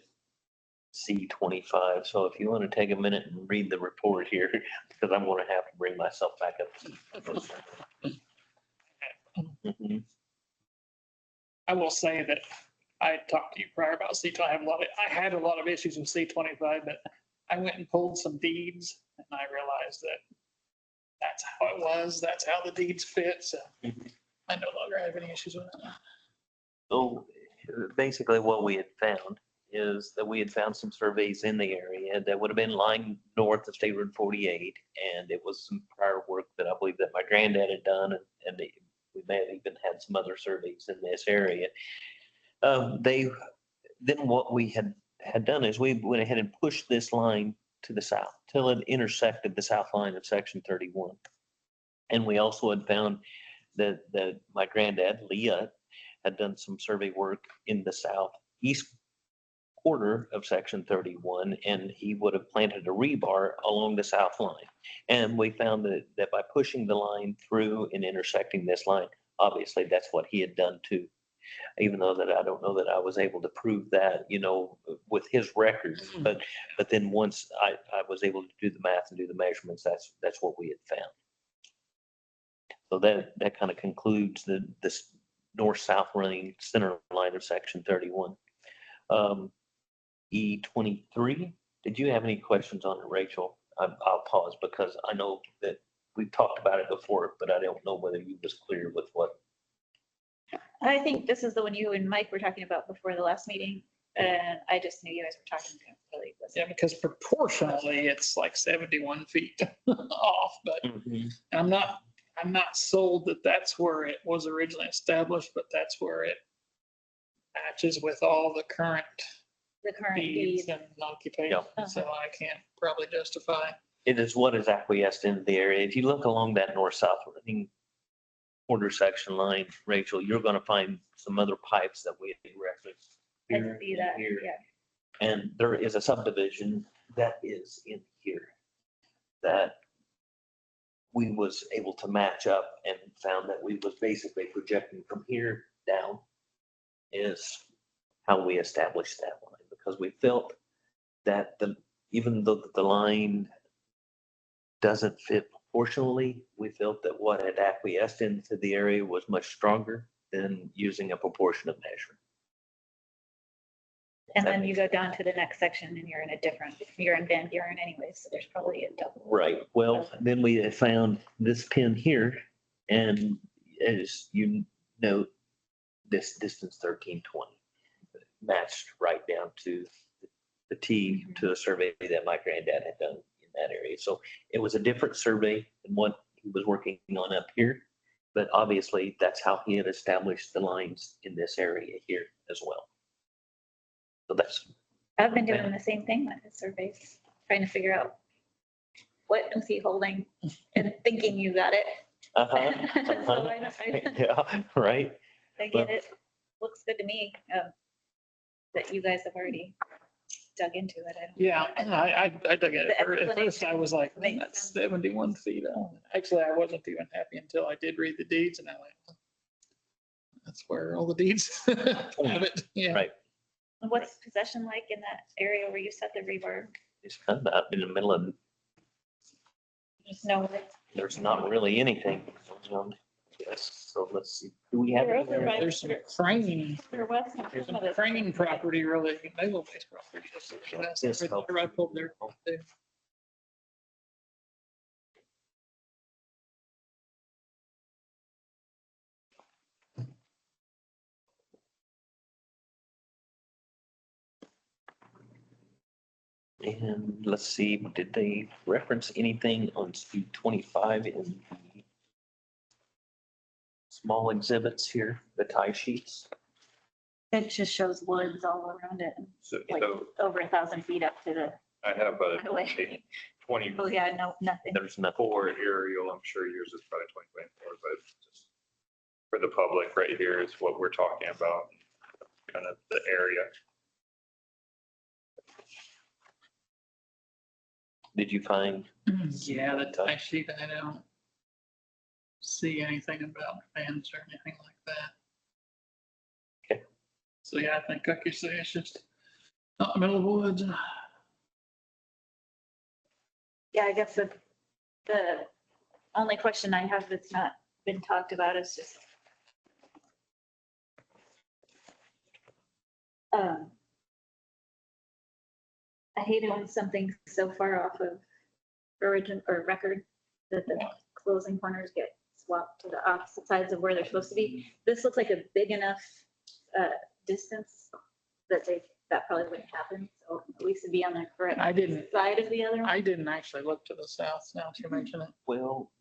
C25. So if you want to take a minute and read the report here, because I'm going to have to bring myself back up. Mhm. I will say that I talked to you prior about C25. I had a lot of issues with C25, but I went and pulled some deeds and I realized that that's how it was. That's how the deeds fit. So I no longer have any issues with it. So basically what we had found is that we had found some surveys in the area that would have been lying north of State Road 48. And it was some prior work that I believe that my granddad had done. And we may have even had some other surveys in this area. Then what we had done is we went ahead and pushed this line to the south till it intersected the south line of section 31. And we also had found that my granddad, Leah, had done some survey work in the southeast quarter of section 31, and he would have planted a rebar along the south line. And we found that by pushing the line through and intersecting this line, obviously that's what he had done too. Even though that I don't know that I was able to prove that, with his records, but then once I was able to do the math and do the measurements, that's what we had found. So that kind of concludes this north-south running center line of section 31. E23, did you have any questions on it, Rachel? I'll pause because I know that we've talked about it before, but I don't know whether you was clear with what. I think this is the one you and Mike were talking about before the last meeting. And I just knew you guys were talking to really listen. Yeah, because proportionally it's like 71 feet off, but I'm not sold that that's where it was originally established, but that's where it matches with all the current The current deeds deed. and occupation. So I can't probably justify. It is what is acquiesced into the area. If you look along that north-south running quarter section line, Rachel, you're gonna find some other pipes that we had referenced. I here see and that, here. yeah. And there is a subdivision that is in here that we was able to match up and found that we was basically projecting from here down is how we established that line, because we felt that even though the line doesn't fit proportionally, we felt that what had acquiesced into the area was much stronger than using a proportionate measure. And then you go down to the next section and you're in Van Buren anyway, so there's probably a double. Right, well, then we had found this pin here, and as you note, this distance 1320 matched right down to the T to a survey that my granddad had done in that area. So it was a different survey than what he was working on up here, but obviously that's how he had established the lines in this area here as well. So that's, I've been doing the same thing with the surveys, trying to figure out what was he holding and thinking you got it. So yeah, right. I get it. Looks good to me, that you guys have already dug into it. I don't. Yeah, I dug it. The At first I was like, makes that's sense. 71 feet. Actually, I wasn't even happy until I did read the deeds and I went, that's where all the deeds have it. Yeah. Right. What's possession like in that area where you set the rebar? It's kind of out in the middle of, There's no. there's not really anything. Yes, so let's see. Do we have? They're it over there? by- There's some crane, Or west. there's some crane property really, naval base property. That's where I pulled there. too. And let's see, did they reference anything on speed 25 in the small exhibits here, the tie sheets? It just shows woods all around it, So, like so over 1,000 feet up to the I have a highway. 20 Oh, yeah, no, nothing. There's nothing. forward aerial, I'm sure yours is probably 2024, but just for the public right here is what we're talking about, kind of the area. Did you find? Yeah, the tie sheet, I don't see anything about fans or anything like that. Okay. So yeah, I think like you say, it's just out in the middle of the woods. Yeah, I guess the only question I have that's not been talked about is just I hate it when something's so far off of origin or record that the closing corners get swapped to the opposite sides of where they're supposed to be. This looks like a big enough distance that probably wouldn't happen. So at least it'd be on the correct I didn't, side of the other one. I didn't actually look to the south now that you mention it. Well,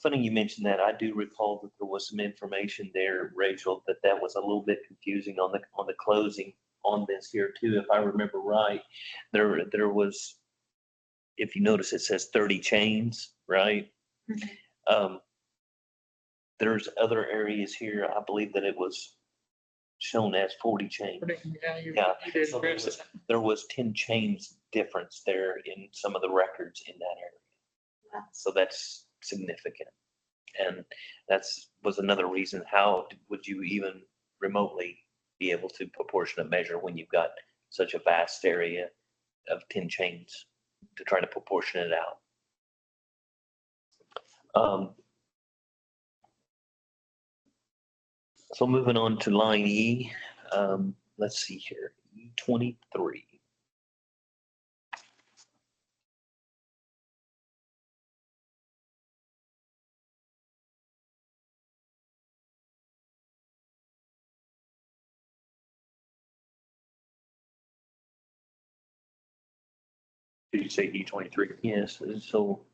funny you mentioned that. I do recall that there was some information there, Rachel, that was a little bit confusing on the closing on this here too. If I remember right, there was, if you notice, it says 30 chains, right? There's other areas here. I believe that it was shown as 40 chains. Yeah, Yeah, you did so address it. there was 10 chains difference there in some of the records in that area. Wow. So that's significant. And was another reason, how would you even remotely be able to proportionate measure when you've got such a vast area of 10 chains to try to proportion it out? So moving on to line E, let's see here, E23. Did you say E23? Yes, so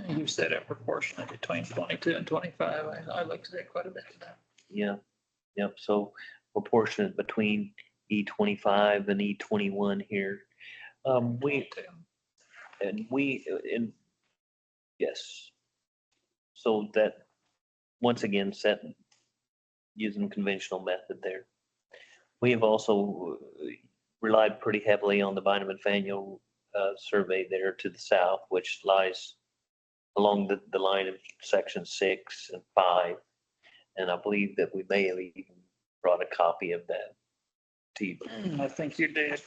You said it proportionate between 22 and 25. I looked at it quite a bit today. Yeah, yep, so proportionate between E25 and E21 here. And yes. So that, once again, set using conventional method there. We have also relied pretty heavily on the Bynum and Faneuil survey there to the south, which lies along the line of section 6 and 5. And I believe that we may have even brought a copy of that to you. I think you did.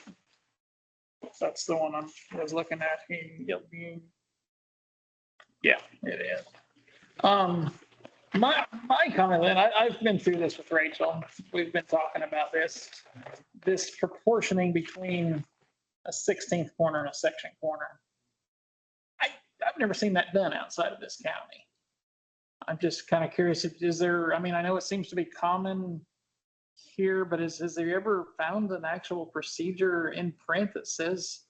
That's the one I was looking at. Yep. Yeah, it is. My comment, and I've been through this with Rachel. We've been talking about this proportioning between a 16th corner and a section corner. I've never seen that done outside of this county. I'm just kind of curious, is there, I mean, I know it seems to be common here, but has there ever found an actual procedure in print that says,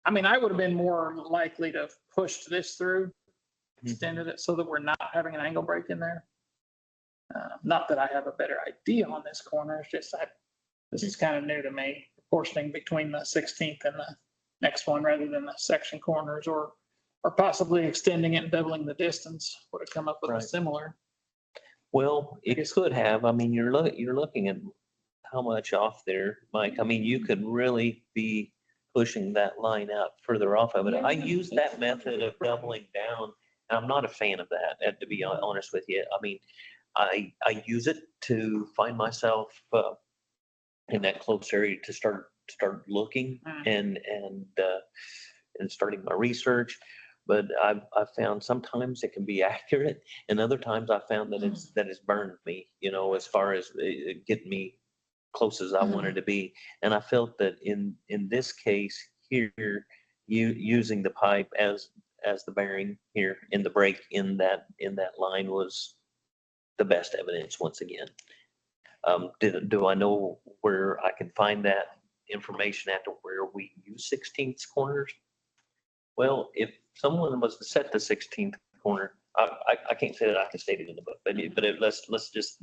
I mean, I would have been more likely to have pushed this through, extended it so that we're not having an angle break in there. Not that I have a better idea on this corner, it's just this is kind of new to me, proportioning between the 16th and the next one rather than the section corners, or possibly extending it and doubling the distance would have come up with a Right. similar. Well, it guess- could have. I mean, you're looking at how much off there, Mike. I mean, you could really be pushing that line out further off of it. I use that method of doubling down, and I'm not a fan of that, to be honest with you. I mean, I use it to find myself in that close area to start looking and starting my research. But I've found sometimes it can be accurate, and other times I found that it's burned me, as far as getting me close as I wanted to be. And I felt that in this case here, using the pipe as the bearing here in the break in that line was the best evidence once again. Do I know where I can find that information at where we use 16th corners? Well, if someone was to set the 16th corner, I can't say that I can state it in the book, but let's just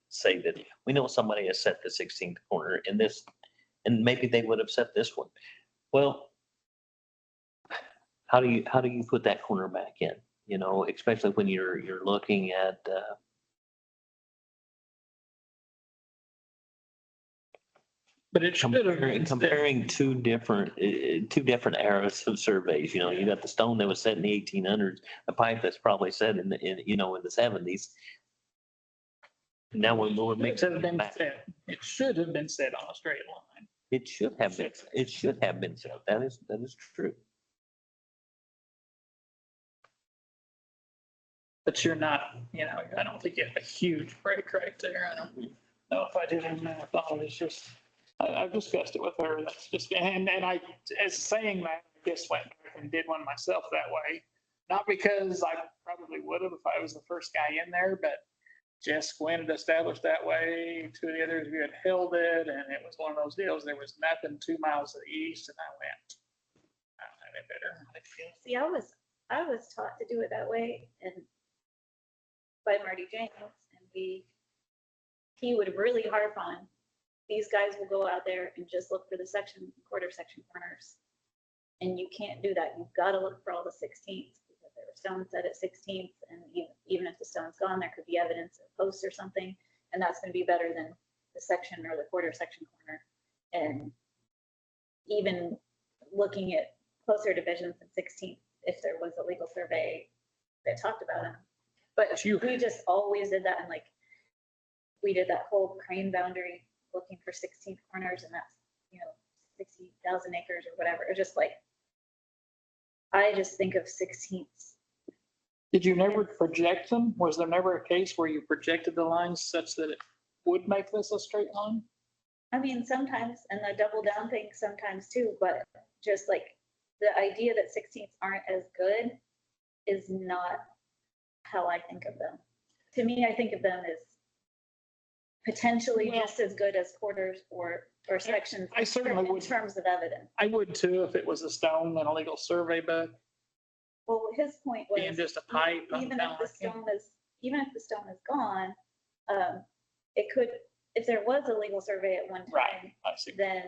say that we know somebody has set the 16th corner in this, and maybe they would have set this one. Well, how do you put that corner back in? Especially when you're looking at But it should have. comparing two different eras of surveys. You got the stone that was set in the 1800s, a pipe that's probably set in the 70s. Now we're mixing it back. It should have been set on a straight line. It should have been set. That is true. But you're not, I don't think you have a huge break right there. I don't know if I did any math on it. It's just, I've discussed it with her. That's just, and I, as saying that, I just went back and did one myself that way. Not because I probably would have if I was the first guy in there, but Jess Gwynn had established that way. Two of the others, we had held it, and it was one of those deals. There was nothing 2 miles to the east, and I went, I don't have it better. See, I was taught to do it that way and by Marty James, and he would really harp on, these guys will go out there and just look for the quarter section corners. And you can't do that. You've got to look for all the 16ths because there were stones set at 16ths, and even if the stone's gone, there could be evidence of posts or something, and that's going to be better than the section or the quarter section corner. And even looking at closer divisions than 16th, if there was a legal survey that talked about them. But we just always did that, and we did that whole crane boundary looking for 16th corners, and that's 60,000 acres or whatever. It's just I just think of 16ths. Did you never project them? Was there never a case where you projected the lines such that it would make this a straight line? I mean, sometimes, and the double down thing sometimes too, but just the idea that 16ths aren't as good is not how I think of them. To me, I think of them as potentially just as good as quarters or sections. I certainly would. In terms of evidence. I would too if it was a stone and a legal survey book. Well, his point was. being just a pipe. I'm Even kinda if the like, yeah. stone is, even if the stone is gone, it could, if there was a legal survey at one Right, time, I see. then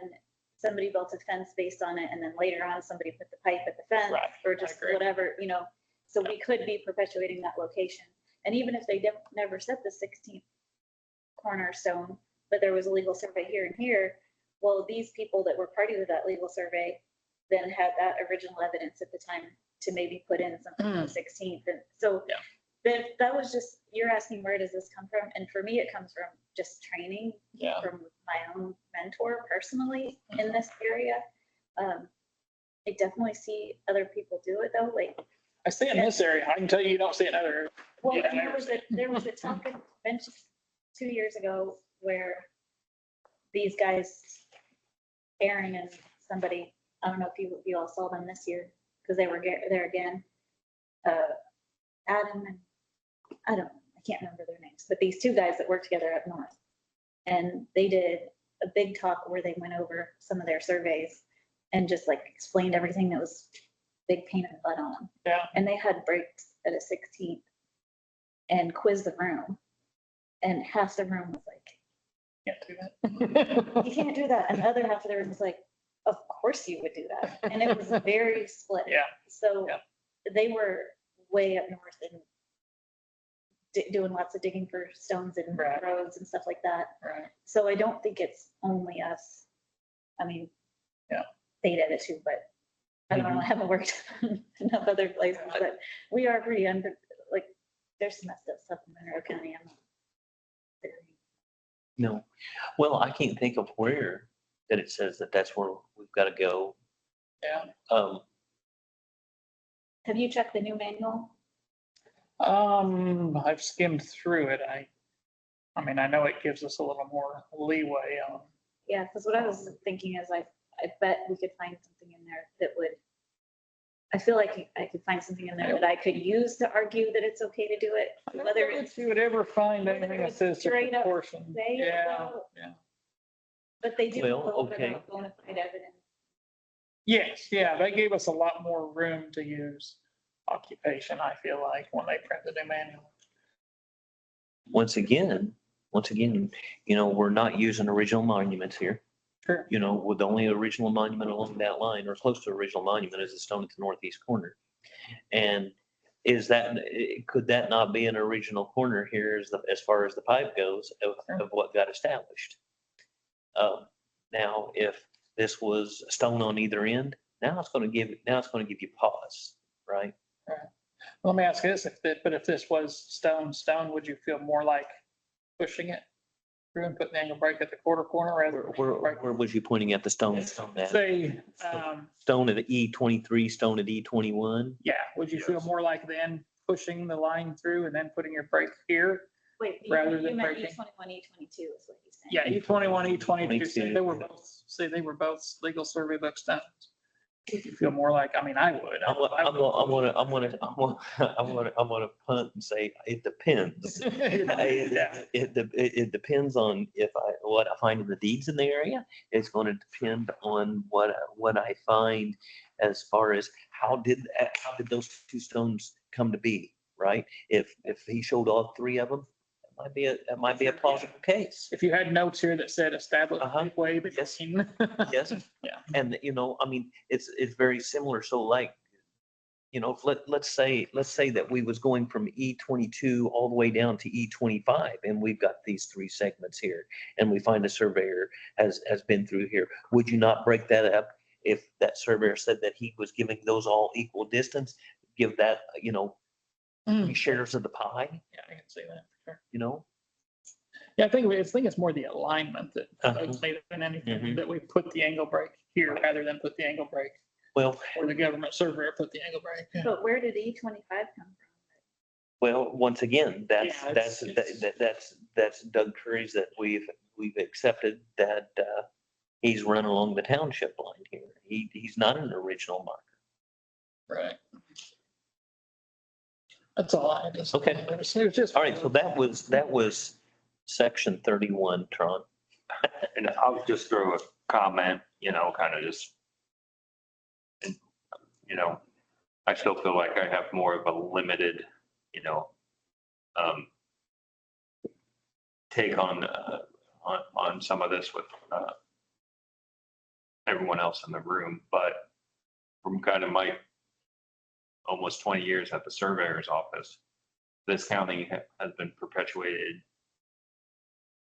somebody built a fence based on it, and then later on, somebody put the pipe at the fence, Right, or I just agree. whatever, so we could be perpetuating that location. And even if they never set the 16th cornerstone, but there was a legal survey here and here, well, these people that were party to that legal survey then had that original evidence at the time to maybe put in something on the 16th. And so Yeah. that was just, you're asking, where does this come from? And for me, it comes from just training Yeah, from my own mentor personally in this area. I definitely see other people do it though, like, I see it in this area. I can tell you, you don't see it in other areas. well, Yeah, and there was a talk 2 years ago where these guys, Aaron and somebody, I don't know if you all saw them this year, because they were there again. Adam and, I can't remember their names, but these two guys that work together up north. And they did a big talk where they went over some of their surveys and just like explained everything that was big pain in the butt on them. Yeah. And they had breaks at a 16th and quizzed the room. And half the room was like, Can't do that. you can't do that. And the other half of the room was like, of course you would do that. And it was very split. Yeah. So Yeah. they were way up north and doing lots of digging for stones and Right. roads and stuff like that. Right. So I don't think it's only us. I mean, Yeah. they did it too, but I don't know, I haven't worked in enough other places, but we are pretty like, there's some messed up stuff in Monroe County. I'm not very. No. Well, I can't think of where that it says that that's where we've got to go. Yeah. Have you checked the new manual? I've skimmed through it. I mean, I know it gives us a little more leeway on. Yeah, because what I was thinking is I bet we could find something in there that would, I feel like I could find something in there that I could use to argue that it's okay to do it, whether If it's, you would ever find whether anything that it's says to straight up proportion. say it, Yeah, though. yeah. but they do have a Well, little bit okay. of bona fide evidence. Yes, yeah, they gave us a lot more room to use occupation, I feel like, when they print the new manual. Once again, we're not using original monuments here. Sure. With the only original monument along that line, or close to original monument, is the stone at the northeast corner. And could that not be an original corner here as far as the pipe goes of what got established? Now, if this was stone on either end, now it's going to give you pause, right? Let me ask you this, if this was stone, would you feel more like pushing it through and putting the angle break at the quarter corner rather Where was you pointing at the stone? than? At? Say, Stone at E23, stone at E21. yeah, would you feel more like then pushing the line through and then putting your break here? Wait, Rather you than meant breaking. E21, E22 is what he's saying. Yeah, E21, E22, E22. they were both legal survey book stones. Would you feel more like, I mean, I would. I'm gonna punt and say it depends. Yeah. It depends on what I find in the deeds in the area. It's going to depend on what I find as far as how did those two stones come to be, right? If he showed all three of them, that might be a plausible case. If you had notes here that said established way between. Yes. Yeah. And I mean, it's very similar. So like, let's say that we was going from E22 all the way down to E25, and we've got these three segments here, and we find a surveyor has been through here. Would you not break that up if that surveyor said that he was giving those all equal distance? Give that, shares of the pie, Yeah, I can see that. for sure. Yeah, I think it's more the alignment that bugs me than anything, Mhm. that we put the angle break here rather than put the angle break, Well, or the government surveyor put the angle break. Yeah. But where did E25 come from? once again, that's Yeah, that's Doug Curry's that we've accepted that he's run along the township line here. He's not an original marker. Right. That's all I just. Okay. It was just. All right, so that was section 31, Tron. And I'll just throw a comment, kind of just, I still feel like I have more of a limited, take on some of this with, everyone else in the room, but from kind of my almost 20 years at the surveyor's office, this county has been perpetuated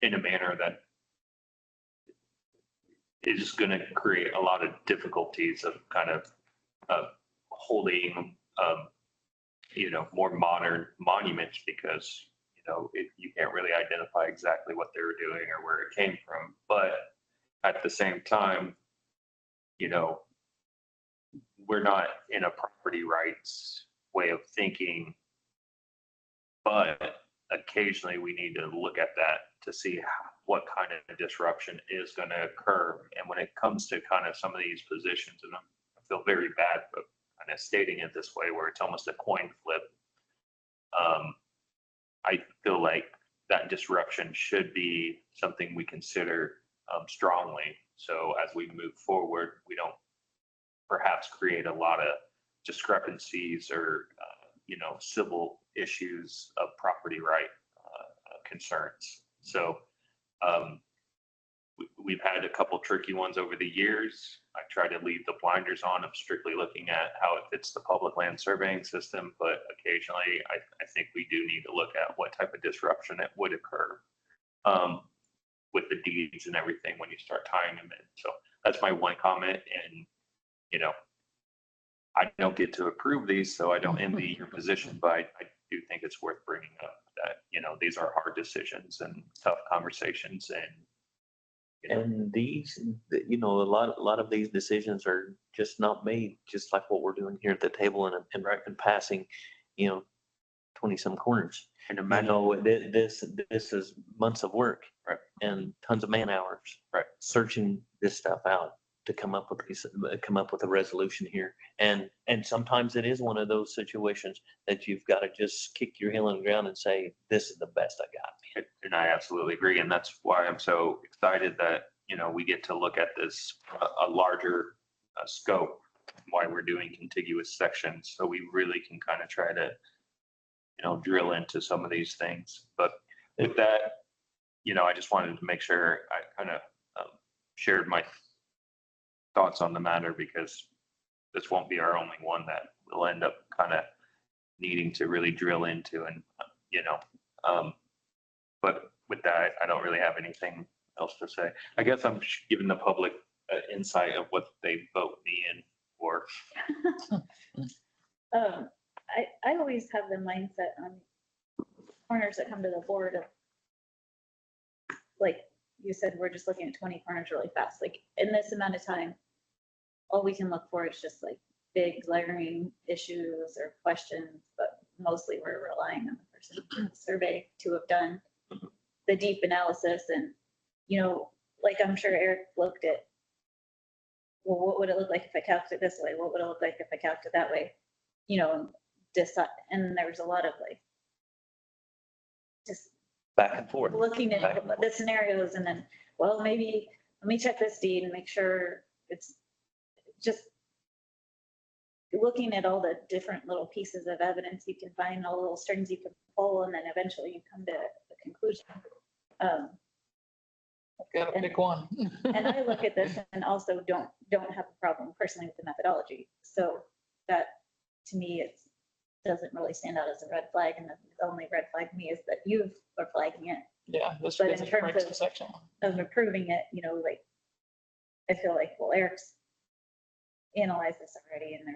in a manner that is going to create a lot of difficulties of kind of holding, more modern monuments because, you can't really identify exactly what they were doing or where it came from. But at the same time, we're not in a property rights way of thinking, but occasionally we need to look at that to see what kind of disruption is going to occur. And when it comes to kind of some of these positions, and I feel very bad for kind of stating it this way, where it's almost a coin flip. I feel like that disruption should be something we consider strongly. So as we move forward, we don't perhaps create a lot of discrepancies or, civil issues of property right concerns. So we've had a couple tricky ones over the years. I try to leave the blinders on of strictly looking at how it fits the public land surveying system, but occasionally I think we do need to look at what type of disruption it would occur with the deeds and everything when you start tying them in. So that's my one comment. And, I don't get to approve these, so I don't envy your position, but I do think it's worth bringing up that, these are hard decisions and tough conversations And these, a lot of these decisions are just not made, just like what we're doing here at the table and passing, 20 some corners. And This is months of work. Right. And tons of man hours. Right. Searching this stuff out to come up with a resolution here. And sometimes it is one of those situations that you've got to just kick your heel on the ground and say, this is the best I got. And I absolutely agree. And that's why I'm so excited that, we get to look at this, a larger scope, why we're doing contiguous sections. So we really can kind of try to, drill into some of these things. But with that, I just wanted to make sure I kind of shared my thoughts on the matter, because this won't be our only one that we'll end up kind of needing to really drill into. And, but with that, I don't really have anything else to say. I guess I'm giving the public insight of what they vote me in for. I always have the mindset on corners that come to the board of, like you said, we're just looking at 20 corners really fast. Like in this amount of time, all we can look for is just like big glaring issues or questions, but mostly we're relying on the person in the survey to have done the deep analysis. And, like I'm sure Eric looked at, well, what would it look like if I calculated it this way? What would it look like if I calculated it that way? Decide. And there was a lot of like, just Back and forth. looking at Back and forth. the scenarios and then, well, maybe let me check this deed and make sure it's just looking at all the different little pieces of evidence you can find, all the little strings you can pull, and then eventually you come to the conclusion. Gotta pick one. And I look at this and also don't have a problem personally with the methodology. So that, to me, it doesn't really stand out as a red flag. And the only red flag to me is that you are flagging it. Yeah, this But in because it terms breaks of- the section. Of approving it, like, I feel like, well, Eric's analyzed this already, and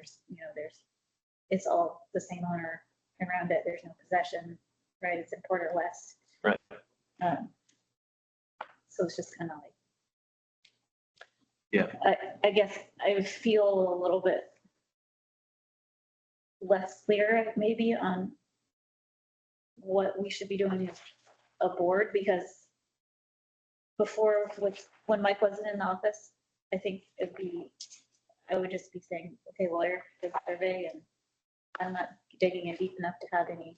it's all the same owner around it. There's no possession, right? It's in Porter West. Right. So it's just kind of like. Yeah. I guess I feel a little bit less clear maybe on what we should be doing as a board, because before, when Mike wasn't in the office, I think I would just be saying, okay, well, Eric did the survey and I'm not digging in deep enough to have any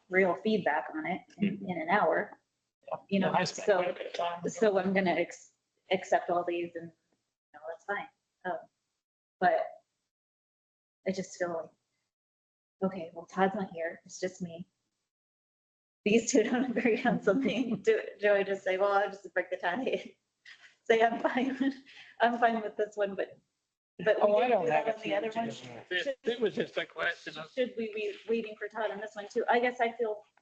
real feedback on it in an hour, I spent so, quite a bit of time. so I'm gonna accept all these and, that's fine. But I just feel like, okay, well, Todd's not here, it's just me. These two don't agree on something. Do I just say, well, I'll just break the tie and say, I'm fine with this one, but we Oh, I didn't don't do have that a on the other one. It was just a question of, Should we be waiting for Todd on this one too? I guess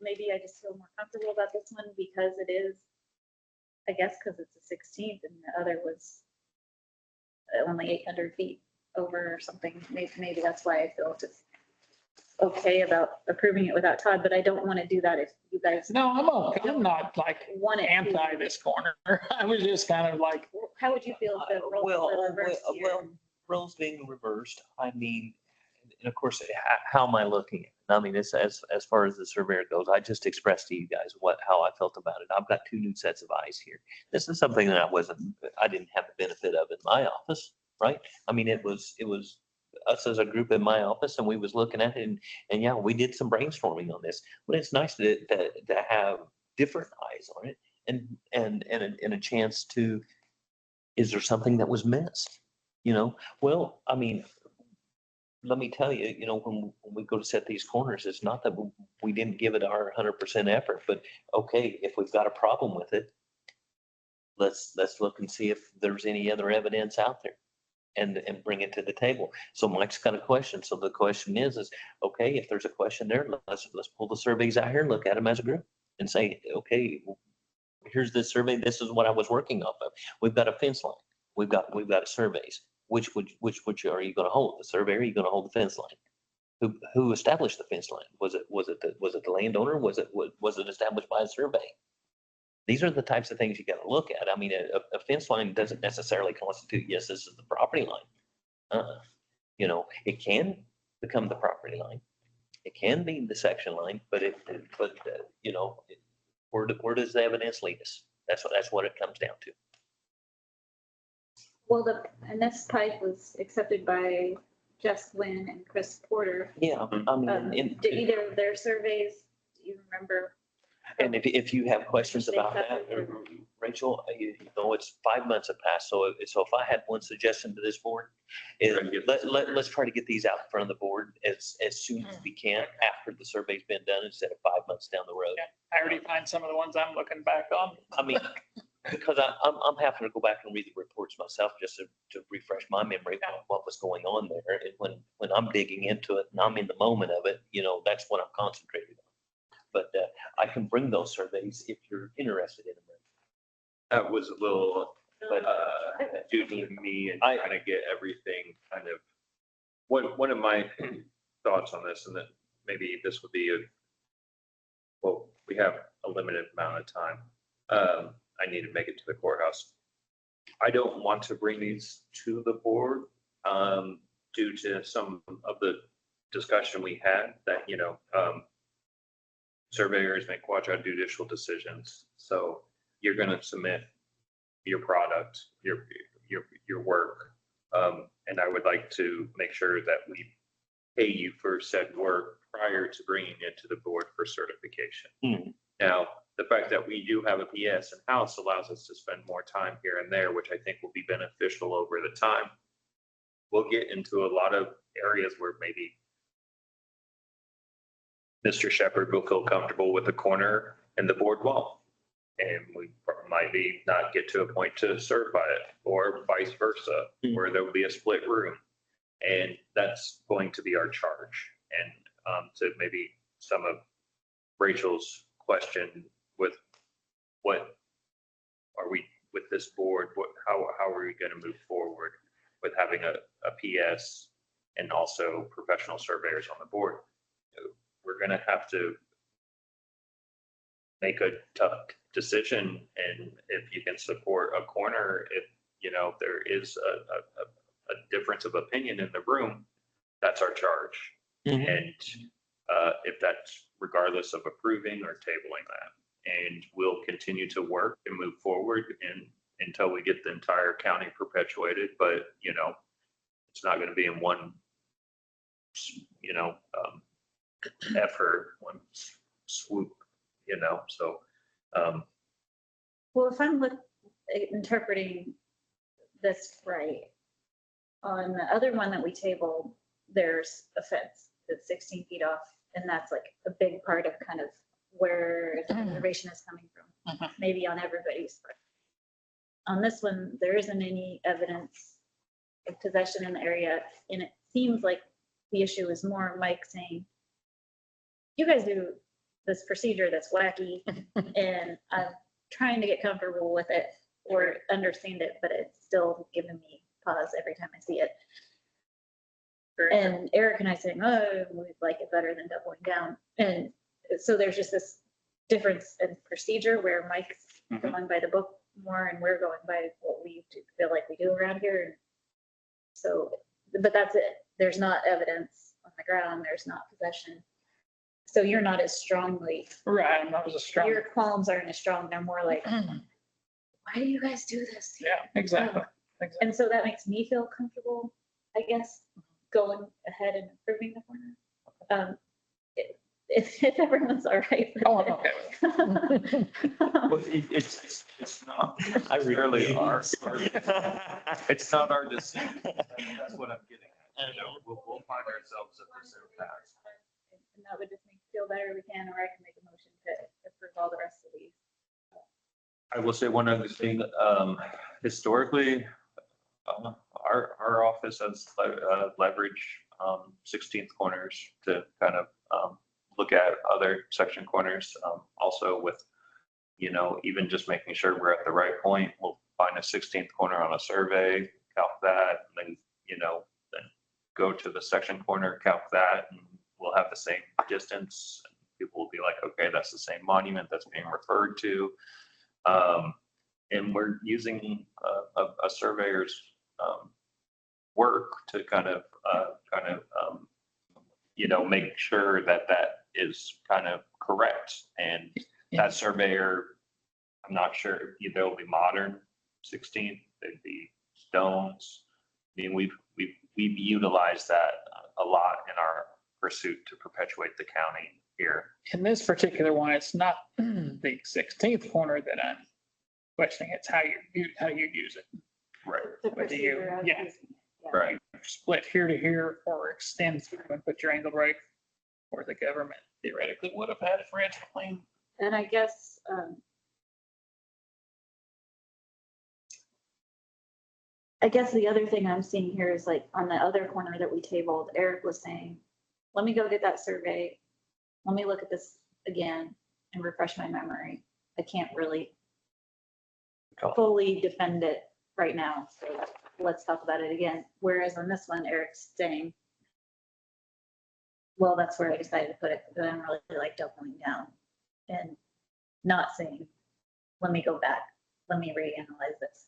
maybe I just feel more comfortable about this one because it is, I guess, because it's the 16th and the other was only 800 feet over or something. Maybe that's why I feel just okay about approving it without Todd, but I don't want to do that if you guys no, I'm okay. I'm not like want it. anti this corner. I was just kind of like, How would you feel if the roles were reversed here? Well, roles being reversed, I mean, and of course, how am I looking at it? I mean, it's as far as the surveyor goes, I just expressed to you guys how I felt about it. I've got two new sets of eyes here. This is something that I didn't have the benefit of in my office, right? I mean, it was us as a group in my office, and we was looking at it, and yeah, we did some brainstorming on this. But it's nice to have different eyes on it, and a chance to, is there something that was missed? You know, well, I mean, let me tell you, when we go to set these corners, it's not that we didn't give it our 100% effort, but okay, if we've got a problem with it, let's look and see if there's any other evidence out there and bring it to the table. So Mike's got a question. So the question is, okay, if there's a question there, let's pull the surveys out here and look at them as a group and say, okay, here's the survey. This is what I was working off of. We've got a fence line. We've got surveys. Which are you going to hold? The surveyor? Are you going to hold the fence line? Who established the fence line? Was it the landowner? Was it established by a survey? These are the types of things you got to look at. I mean, a fence line doesn't necessarily constitute, yes, this is the property line. It can become the property line. It can be the section line, but where does the evidence lead us? That's what it comes down to. Well, and this pipe was accepted by Jess Wynn and Chris Porter. Yeah, I mean, Did either of their surveys, do you remember? and if you have questions about that, Rachel, it's 5 months have passed. So if I had one suggestion to this board, let's try to get these out in front of the board as soon as we can after the survey's been done instead of 5 months down the road. I already find some of the ones I'm looking back on. I mean, because I'm having to go back and read the reports myself just to refresh my memory of what was going on there. And when I'm digging into it and I'm in the moment of it, that's what I'm concentrated on. But I can bring those surveys if you're interested in them. That was a little But due to me and trying to get everything kind of, one of my thoughts on this, and that maybe this would be we have a limited amount of time. I need to make it to the courthouse. I don't want to bring these to the board due to some of the discussion we had that, surveyors make quasi-judicial decisions. So you're going to submit your product, your work. And I would like to make sure that we pay you for said work prior to bringing it to the board for certification. Mm-hmm. Now, the fact that we do have a PS in-house allows us to spend more time here and there, which I think will be beneficial over the time. We'll get into a lot of areas where maybe Mr. Shepherd will feel comfortable with the corner and the board won't. And we might not get to a point to certify it, or vice versa, where there will be a split room. And that's going to be our charge. And to maybe some of Rachel's question with what are we with this board, how are we going to move forward with having a PS and also professional surveyors on the board? We're going to have to make a tough decision. And if you can support a corner, if there is a difference of opinion in the room, that's our charge. Mm-hmm. And if that's regardless of approving or tabling that, and we'll continue to work and move forward until we get the entire county perpetuated. But it's not going to be in one effort, one swoop. So Well, if I'm interpreting this right, on the other one that we tabled, there's a fence that's 16 feet off, and that's like a big part of kind of where the reservation is coming from, Mhm. maybe on everybody's part. On this one, there isn't any evidence of possession in the area, and it seems like the issue is more Mike saying, you guys do this procedure that's wacky, and I'm trying to get comfortable with it or understand it, but it's still giving me pause every time I see it. And Eric and I saying, oh, we like it better than doubling down. And so there's just this difference in procedure where Mike's Mhm. going by the book more and we're going by what we feel like we do around here. So, but that's it. There's not evidence on the ground. There's not possession. So you're not as strongly, Right, and that was a strong. your qualms aren't as strong. They're more like, Mhm. why do you guys do this? Yeah, exactly. Exactly. And so that makes me feel comfortable, I guess, going ahead and approving the corner. If everyone's all right. with Oh, I'm it. okay with it. Well, it's not really our, it's not our decision. That's what I'm getting at. You know, we'll find ourselves at this impasse. And that would just make me feel better, we can, or I can make a motion to approve all the rest of these. I will say one other thing, historically, our office has leverage 16th corners to kind of look at other section corners. Also with, you know, even just making sure we're at the right point, we'll find a 16th corner on a survey, count that, and then, you know, then go to the section corner, count that, and we'll have the same distance. People will be like, okay, that's the same monument that's being referred to. And we're using a surveyor's work to kind of, you know, make sure that that is kind of correct. And that surveyor, I'm not sure, they'll be modern 16, they'd be stones. I mean, we've utilized that a lot in our pursuit to perpetuate the county here. In this particular one, it's not the 16th corner that I'm questioning, it's how you use it. Right. The Whether you- procedure of yeah. using it, yeah. Right. Split here to here or extend through and put your angle brake, or the government theoretically would have had if Reds were playing. And I guess, the other thing I'm seeing here is like on the other corner that we tabled, Eric was saying, let me go get that survey. Let me look at this again and refresh my memory. I can't really fully defend it right now, so let's talk about it again. Whereas on this one, Eric's saying, well, that's where I decided to put it, but I'm really like doubling down and not saying, let me go back, let me reanalyze this.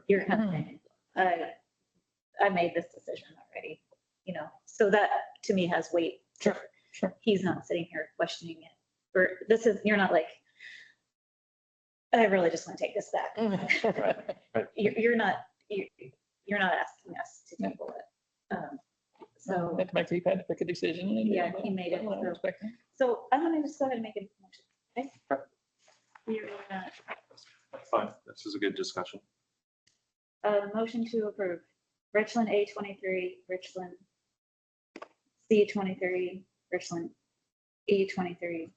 You're kind of saying, I made this decision already, you know, so that to me has weight. Sure. He's not sitting here questioning it, or you're not like, I really just want to take this back. Right. You're not asking us to table it. So, That might be had to pick a decision. and Yeah, he made it, I so. respect that. so I'm gonna just go ahead and make a motion, okay? Okay. We're gonna, That's fine. This is a good discussion. motion to approve Richland A23, Richland C23, Richland E23.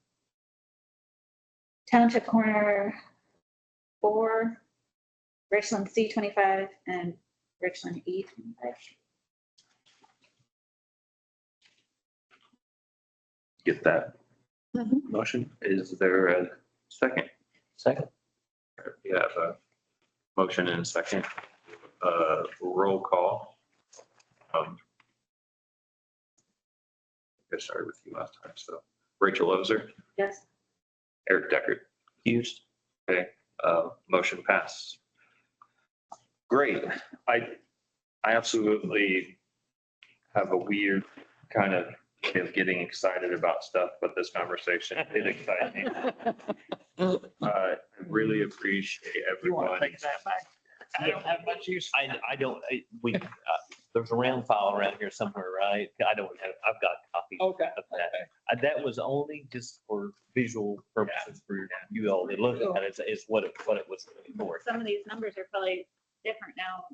Township Corner 4, Richland C25, and Richland E25. Get that Mhm. motion. Is there a second? Second. We have a motion and a second. Roll call. I started with you last time, so Rachel Ozer, Yes. Eric Deckard. Used. Okay, motion passed. Great. I absolutely have a weird kind of way of getting excited about stuff, but this conversation did excite me. I really appreciate You want everyone. to take that back? I don't have much use. I don't, there's a round file around here somewhere, right? I've got copies Okay. of that. That was only just for visual purposes for you all to look at it, is what it was for. Some of these numbers are probably different now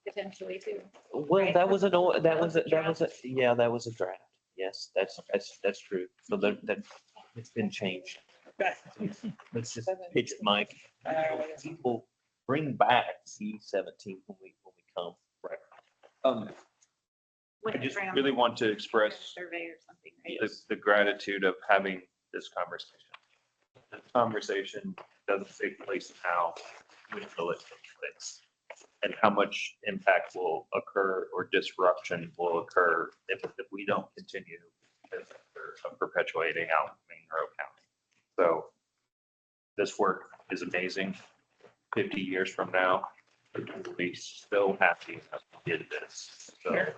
potentially too. Well, that was yeah, that was a draft. Yes, that's true. So that, it's been changed. Let's just pitch it, Mike. People bring back C-17 when we come. I Went just around really want to express Survey or something, right? the gratitude of having this conversation. This conversation doesn't take place now, when will it take place? And how much impact will occur or disruption will occur if we don't continue of perpetuating out Monroe County. So this work is amazing. 50 years from now, we'll be so happy that we did this. So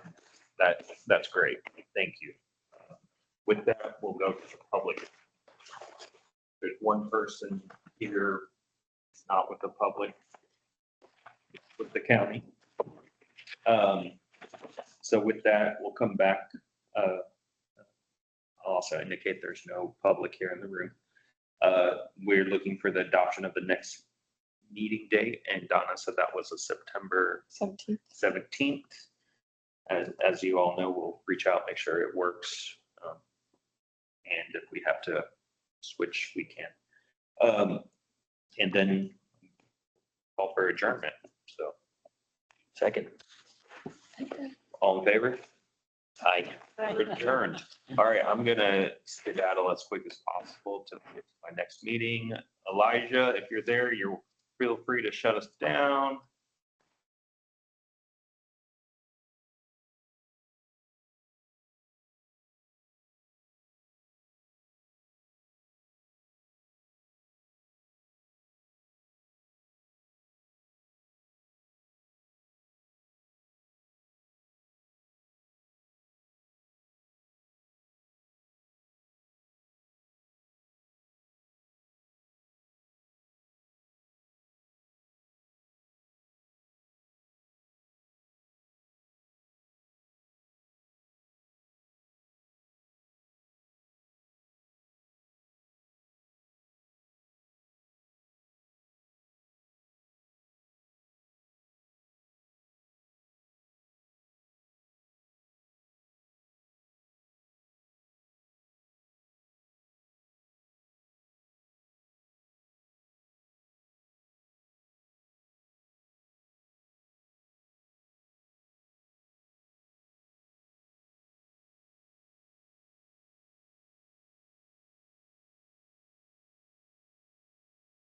that's great. Thank you. With that, we'll go to the public. There's one person here, not with the public, with the county. So with that, we'll come back. I'll also indicate there's no public here in the room. We're looking for the adoption of the next meeting date, and Donna said that was a September 17th. As you all know, we'll reach out, make sure it works. And if we have to switch, we can. And then call for adjournment. So Second. all in favor? Aye. We're adjourned. All right, I'm gonna skedaddle as quick as possible to get to my next meeting. Elijah, if you're there, feel free to shut us down.